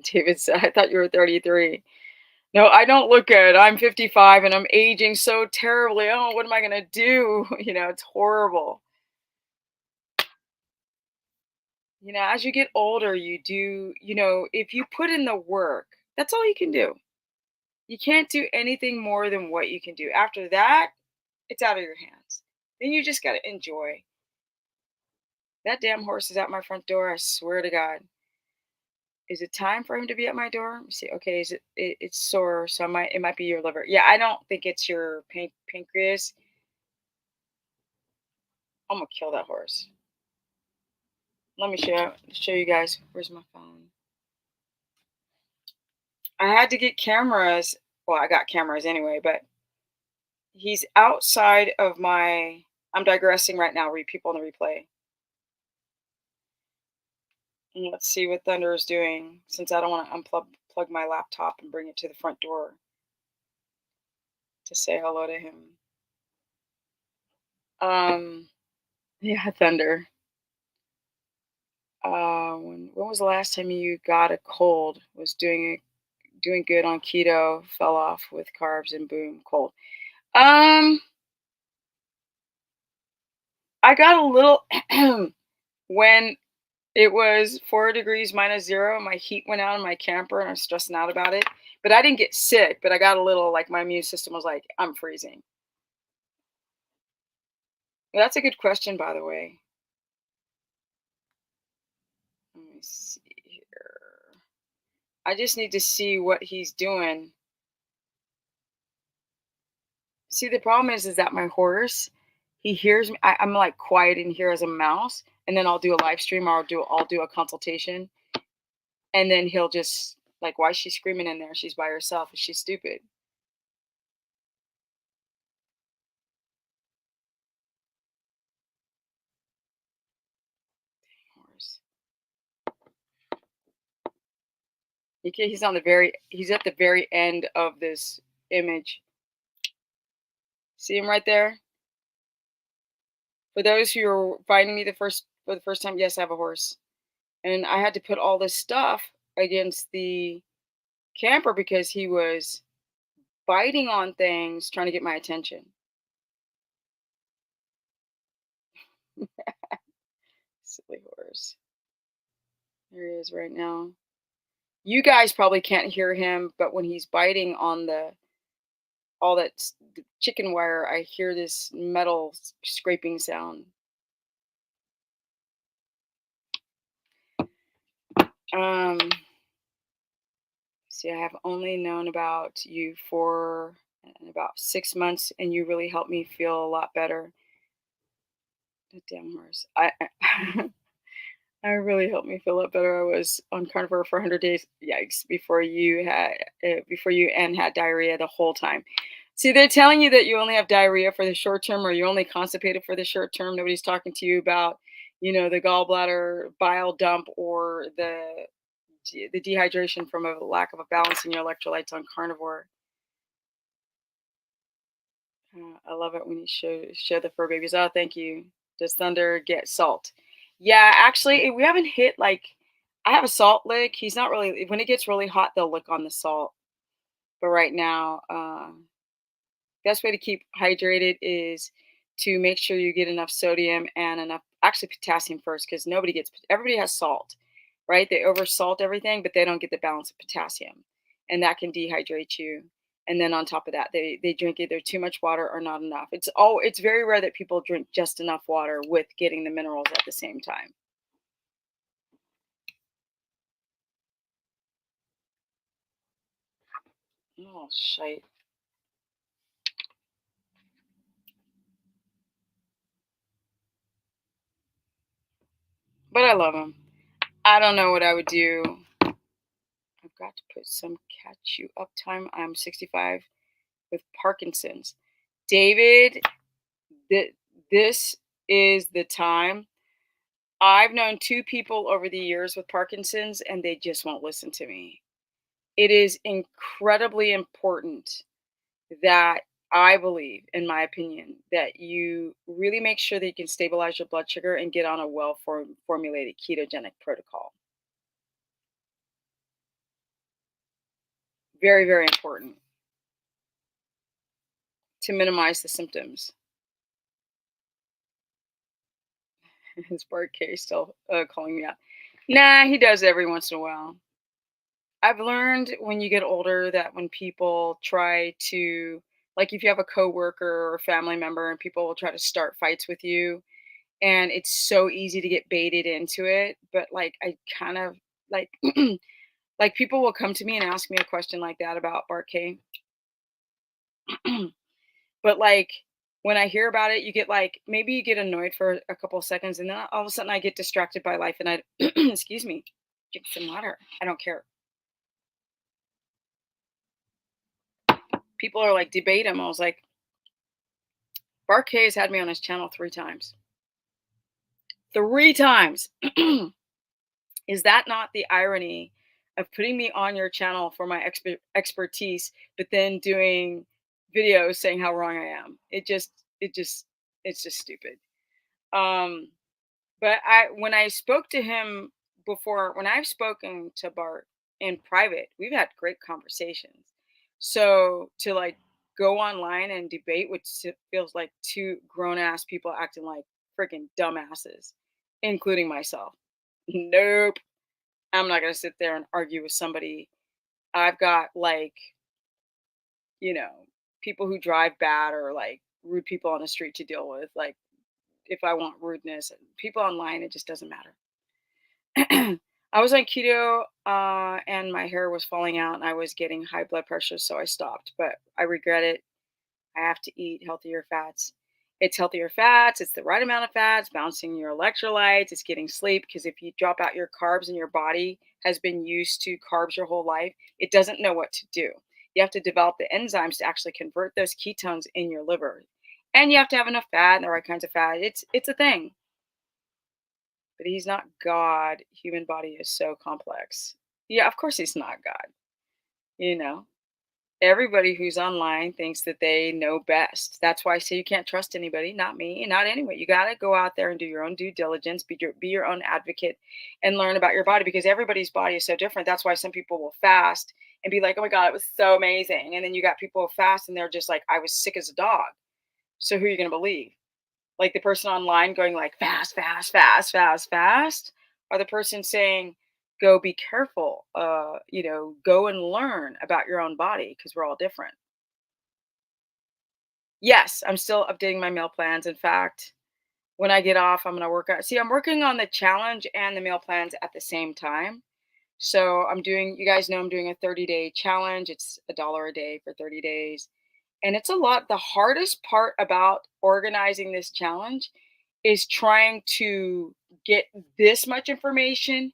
A: David said, I thought you were 33. No, I don't look good. I'm 55 and I'm aging so terribly. Oh, what am I going to do? It's horrible. As you get older, you do, if you put in the work, that's all you can do. You can't do anything more than what you can do. After that, it's out of your hands. Then you just got to enjoy. That damn horse is at my front door. I swear to God. Is it time for him to be at my door? Let me see. Okay, it's sore, so it might be your liver. Yeah, I don't think it's your pancreas. I'm gonna kill that horse. Let me show you guys. Where's my phone? I had to get cameras. Well, I got cameras anyway, but he's outside of my I'm digressing right now. Read people on the replay. And let's see what Thunder is doing since I don't want to plug my laptop and bring it to the front door to say hello to him. Yeah, Thunder. When was the last time you got a cold? Was doing good on keto, fell off with carbs, and boom, cold. I got a little when it was 4 degrees minus zero. My heat went out in my camper, and I was stressing out about it. But I didn't get sick. But I got a little like my immune system was like, I'm freezing. That's a good question, by the way. Let me see here. I just need to see what he's doing. See, the problem is that my horse, he hears me. I'm like quiet in here as a mouse, and then I'll do a live stream or I'll do a consultation, and then he'll just like, why is she screaming in there? She's by herself. Is she stupid? Horse. He's on the he's at the very end of this image. See him right there? For those who are finding me for the first time, yes, I have a horse. And I had to put all this stuff against the camper because he was biting on things, trying to get my attention. Silly horse. There he is right now. You guys probably can't hear him, but when he's biting on the chicken wire, I hear this metal scraping sound. Um, See, I have only known about you for about 6 months, and you really helped me feel a lot better. The damn horse. I really helped me feel a lot better. I was on carnivore for 100 days. Yikes! Before you and had diarrhea the whole time. See, they're telling you that you only have diarrhea for the short term, or you're only constipated for the short term. Nobody's talking to you about, the gallbladder bile dump or the dehydration from a lack of a balance in your electrolytes on carnivore. I love it when you show the fur babies. Oh, thank you. Does Thunder get salt? Yeah, actually, we haven't hit like I have a salt lick. He's not really when it gets really hot, they'll lick on the salt. But right now, best way to keep hydrated is to make sure you get enough sodium and enough actually potassium first because everybody has salt, right? They over salt everything, but they don't get the balance of potassium, and that can dehydrate you. And then on top of that, they drink either too much water or not enough. It's very rare that people drink just enough water with getting the minerals at the same time. Oh shite. But I love them. I don't know what I would do. I've got to put some catch you up time. I'm 65 with Parkinson's. David, this is the time. I've known two people over the years with Parkinson's, and they just won't listen to me. It is incredibly important that I believe, in my opinion, that you really make sure that you can stabilize your blood sugar and get on a well formulated ketogenic protocol. Very, very important to minimize the symptoms. His Bart K still calling me out. Nah, he does every once in a while. I've learned when you get older that when people try to, like, if you have a coworker or family member and people will try to start fights with you, and it's so easy to get baited into it. But like, I kind of like, like people will come to me and ask me a question like that about Bart K. But like when I hear about it, you get like maybe you get annoyed for a couple of seconds, and then all of a sudden I get distracted by life, and I excuse me, drink some water. I don't care. People are like debate him. I was like, Bart K has had me on his channel 3 times. 3 times. Is that not the irony of putting me on your channel for my expertise, but then doing videos saying how wrong I am? It just, it's just stupid. Um, but when I spoke to him before, when I've spoken to Bart in private, we've had great conversations. So to like go online and debate, which feels like two grown ass people acting like freaking dumbasses, including myself. Nope. I'm not gonna sit there and argue with somebody. I've got like, you know, people who drive bad or like rude people on the street to deal with. Like if I want rudeness, people online, it just doesn't matter. I was on keto and my hair was falling out and I was getting high blood pressure, so I stopped. But I regret it. I have to eat healthier fats. It's healthier fats, it's the right amount of fats, balancing your electrolytes, it's getting sleep. Because if you drop out your carbs and your body has been used to carbs your whole life, it doesn't know what to do. You have to develop the enzymes to actually convert those ketones in your liver. And you have to have enough fat and the right kinds of fat. It's a thing. But he's not God. Human body is so complex. Yeah, of course he's not God. You know, everybody who's online thinks that they know best. That's why I say you can't trust anybody, not me, not anyone. You got to go out there and do your own due diligence, be your own advocate and learn about your body because everybody's body is so different. That's why some people will fast and be like, oh my God, it was so amazing. And then you got people who fast and they're just like, I was sick as a dog. So who are you going to believe? Like the person online going like fast, fast, fast, fast, fast, or the person saying, go be careful, go and learn about your own body because we're all different. Yes, I'm still updating my meal plans. In fact, when I get off, I'm going to work out. See, I'm working on the challenge and the meal plans at the same time. So you guys know I'm doing a 30-day challenge. It's $1 a day for 30 days. And it's a lot. The hardest part about organizing this challenge is trying to get this much information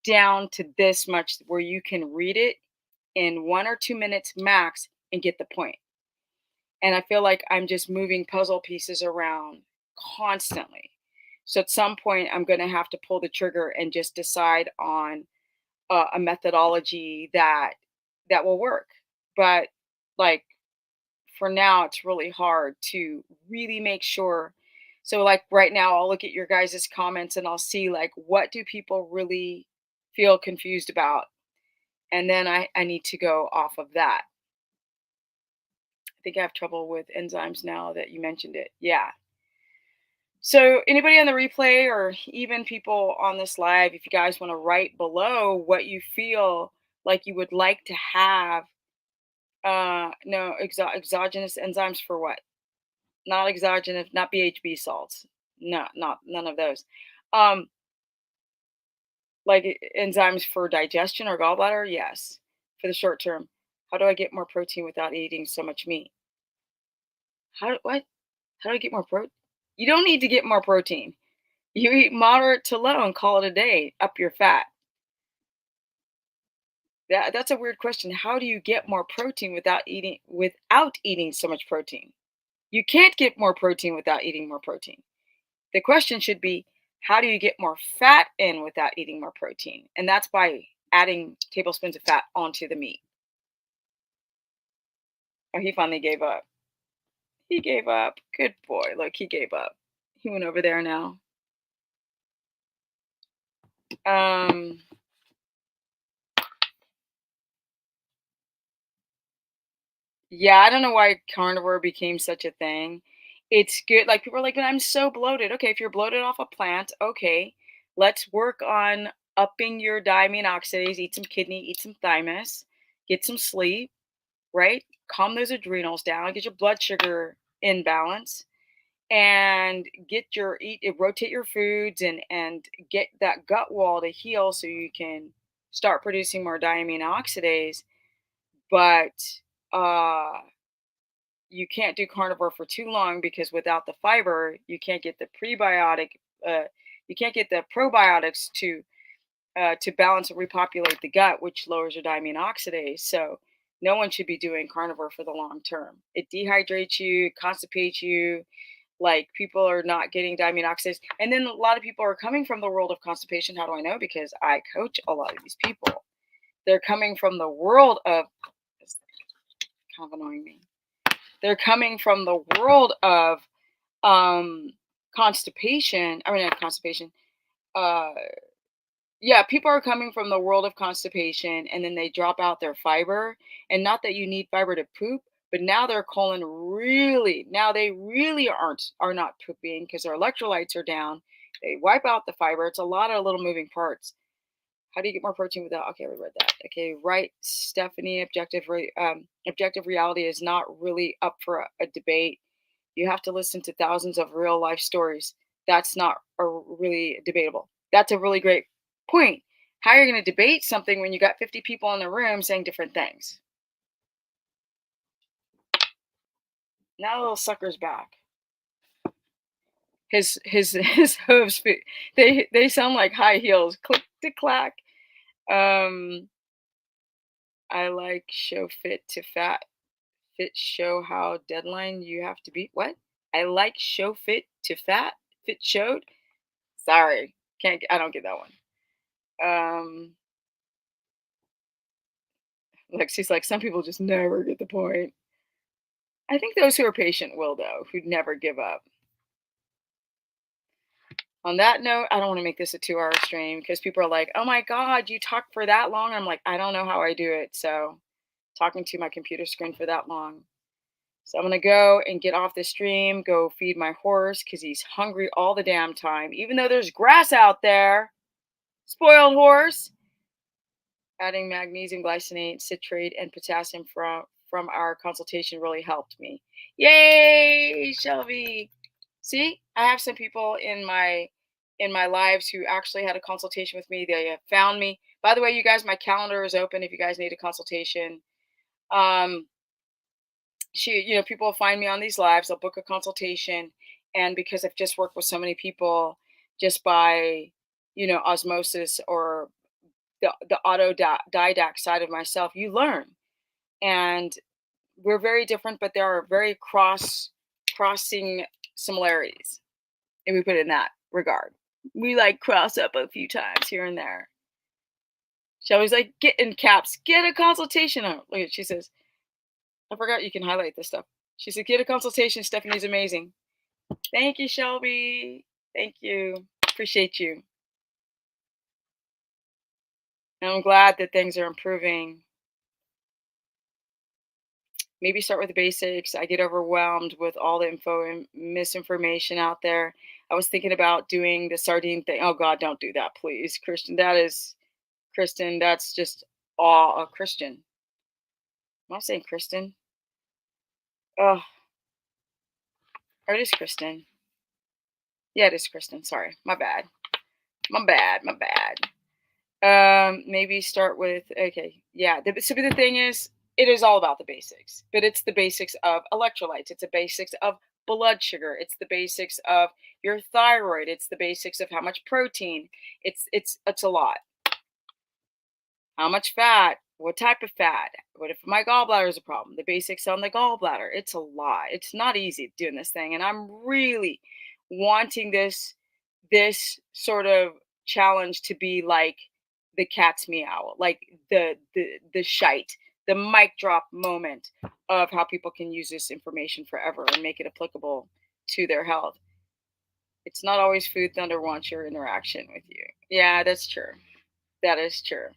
A: down to this much where you can read it in 1 or 2 minutes max and get the point. And I feel like I'm just moving puzzle pieces around constantly. So at some point, I'm going to have to pull the trigger and just decide on a methodology that will work. But like for now, it's really hard to really make sure. So, like right now, I'll look at your guys' comments and I'll see like what do people really feel confused about, and then I need to go off of that. I think I have trouble with enzymes now that you mentioned it. Yeah. So, anybody on the replay or even people on this live, if you guys want to write below what you feel like you would like to have, no, exogenous enzymes for what? Not exogenous, not BHB salts. No, not none of those. Um, like enzymes for digestion or gallbladder, yes, for the short term. How do I get more protein without eating so much meat? What? How do I get more protein? You don't need to get more protein. You eat moderate to low and call it a day. Up your fat. That's a weird question. How do you get more protein without eating so much protein? You can't get more protein without eating more protein. The question should be, how do you get more fat in without eating more protein? And that's by adding tablespoons of fat onto the meat. Oh, he finally gave up. He gave up. Good boy. Look, he gave up. He went over there now. Um, yeah, I don't know why carnivore became such a thing. It's good. Like people are like, but I'm so bloated. Okay, if you're bloated off a plant, okay, let's work on upping your diamine oxidase. Eat some kidney, eat some thymus, get some sleep, right? Calm those adrenals down, get your blood sugar in balance, and rotate your foods and get that gut wall to heal so you can start producing more diamine oxidase. But uh you can't do carnivore for too long because without the fiber, you can't get the prebiotic, you can't get the probiotics to balance and repopulate the gut, which lowers your diamine oxidase. So No one should be doing carnivore for the long term. It dehydrates you, constipates you. Like, people are not getting diamine oxidase. And then a lot of people are coming from the world of constipation. How do I know? Because I coach a lot of these people. They're coming from the world of, it's kind of annoying me. They're coming from the world of um constipation. I mean, not constipation. Uh yeah, people are coming from the world of constipation and then they drop out their fiber. And not that you need fiber to poop, but now their colon really, now they really are not pooping because their electrolytes are down. They wipe out the fiber. It's a lot of little moving parts. How do you get more protein without? Okay, we read that. Okay, right, Stephanie. Objective reality is not really up for a debate. You have to listen to thousands of real life stories. That's not really debatable. That's a really great point. How are you going to debate something when you got 50 people in the room saying different things? Now the little sucker's back. His hooves they sound like high heels. Click to clack. Um, I like show fit to fat. Fit show how deadline you have to be. What? I like show fit to fat. Fit showed. Sorry, can't. I don't get that one. Um, Lexi's like, some people just never get the point. I think those who are patient will, though, who never give up. On that note, I don't want to make this a 2 hour stream because people are like, oh my God, you talk for that long. I'm like, I don't know how I do it. So, talking to my computer screen for that long. So, I'm going to go and get off the stream, go feed my horse because he's hungry all the damn time, even though there's grass out there. Spoiled horse. Adding magnesium glycinate, citrate, and potassium from our consultation really helped me. Yay, Shelby! See, I have some people in my lives who actually had a consultation with me. They have found me. By the way, you guys, my calendar is open if you guys need a consultation. Um, People find me on these lives. They'll book a consultation, and because I've just worked with so many people, just by osmosis or the autodidact side of myself, you learn. And we're very different, but there are very crossing similarities, if we put it in that regard. We like cross up a few times here and there. Shelby's like, get in caps, get a consultation. Oh, look at, she says, I forgot you can highlight this stuff. She said, get a consultation. Stephanie's amazing. Thank you, Shelby. Thank you. Appreciate you. And I'm glad that things are improving. Maybe start with the basics. I get overwhelmed with all the info and misinformation out there. I was thinking about doing the sardine thing. Oh God, don't do that, please, Christian. Kristen. That's just awe of Christian. Am I saying Kristen? Oh, or it is Kristen. Yeah, it is Kristen. Sorry, my bad. My bad. Maybe start with, okay, yeah. So the thing is, it is all about the basics, but it's the basics of electrolytes. It's the basics of blood sugar. It's the basics of your thyroid. It's the basics of how much protein. It's a lot. How much fat? What type of fat? What if my gallbladder is a problem? The basics on the gallbladder. It's a lot. It's not easy doing this thing, and I'm really wanting this sort of challenge to be like the cat's meow, like the shite, the mic drop moment of how people can use this information forever and make it applicable to their health. It's not always food thunder wants your interaction with you. Yeah, that's true. That is true.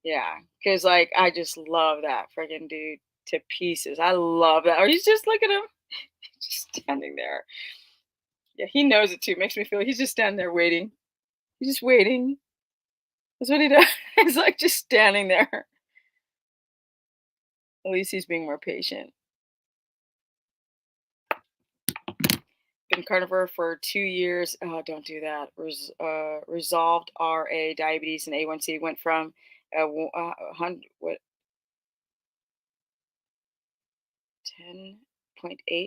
A: Yeah, because like I just love that freaking dude to pieces. I love that. Or he's just look at him, just standing there. Yeah, he knows it too. Makes me feel he's just standing there waiting. He's just waiting. That's what he does. He's like just standing there. At least he's being more patient. Been carnivore for 2 years. Oh, don't do that. Resolved RA diabetes and A1C went from 10.8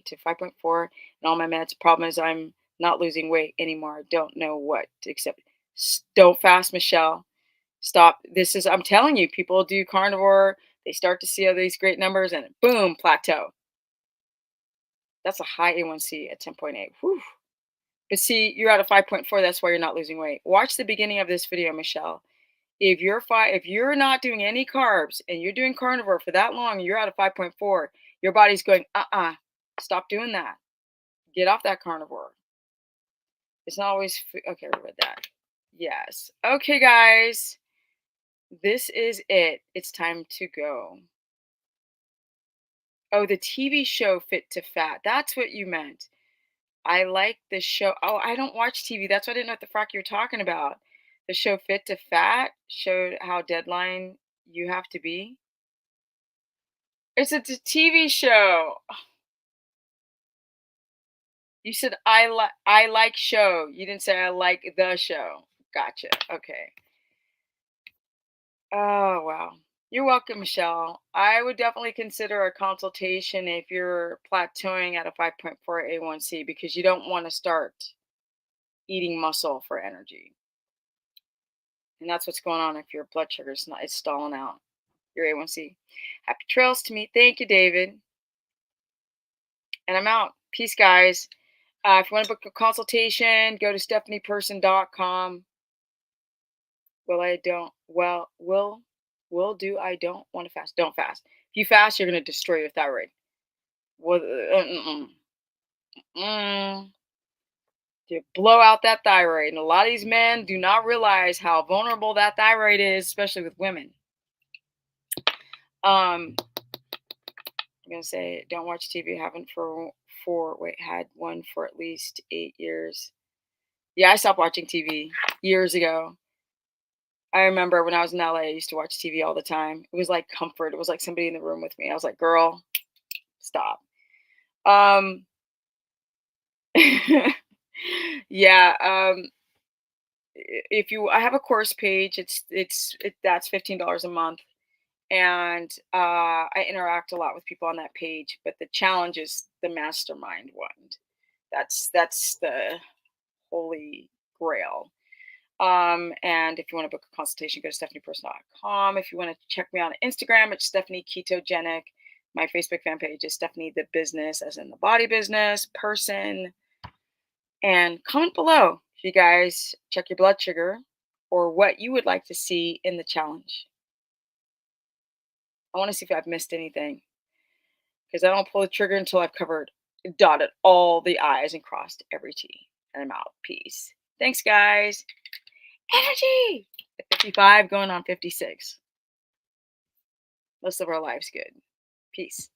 A: to 5.4, and all my meds. Problem is, I'm not losing weight anymore. Don't know what to accept. Don't fast, Michelle. Stop. I'm telling you, people do carnivore. They start to see all these great numbers and boom, plateau. That's a high A1C at 10.8. Whew. But see, you're at a 5.4. That's why you're not losing weight. Watch the beginning of this video, Michelle. If you're not doing any carbs and you're doing carnivore for that long, you're at a 5.4. Your body's going, stop doing that. Get off that carnivore. It's not always okay. We read that. Yes. Okay, guys. This is it. It's time to go. Oh, the TV show Fit to Fat. That's what you meant. I like the show. Oh, I don't watch TV. That's why I didn't know what the frack you're talking about. The show Fit to Fat showed how deadline you have to be. It's a TV show. You said I like show. You didn't say I like the show. Gotcha. Okay. Oh, wow. You're welcome, Michelle. I would definitely consider a consultation if you're plateauing at a 5.4 A1C because you don't want to start eating muscle for energy. And that's what's going on if your blood sugar is not, it's stalling out, your A1C. Happy trails to me. Thank you, David. And I'm out. Peace, guys. If you want to book a consultation, go to stephanieperson.com. I don't want to fast. Don't fast. If you fast, you're going to destroy your thyroid. Well, you blow out that thyroid. And a lot of these men do not realize how vulnerable that thyroid is, especially with women. I'm going to say, don't watch TV. Haven't had one for at least 8 years. Yeah, I stopped watching TV years ago. I remember when I was in LA, I used to watch TV all the time. It was like comfort. It was like somebody in the room with me. I was like, girl, stop. Yeah. I have a course page, that's $15 a month. And I interact a lot with people on that page, but the challenge is the mastermind one. That's the holy grail. And if you want to book a consultation, go to stephanieperson.com. If you want to check me out on Instagram, it's Stephanie Ketogenic. My Facebook fan page is Stephanie the Business, as in the body business person. And comment below if you guys check your blood sugar or what you would like to see in the challenge. I want to see if I've missed anything because I don't pull the trigger until I've dotted all the I's and crossed every T. And I'm out. Peace. Thanks, guys. Energy at 55 going on 56. Let's live our lives good. Peace.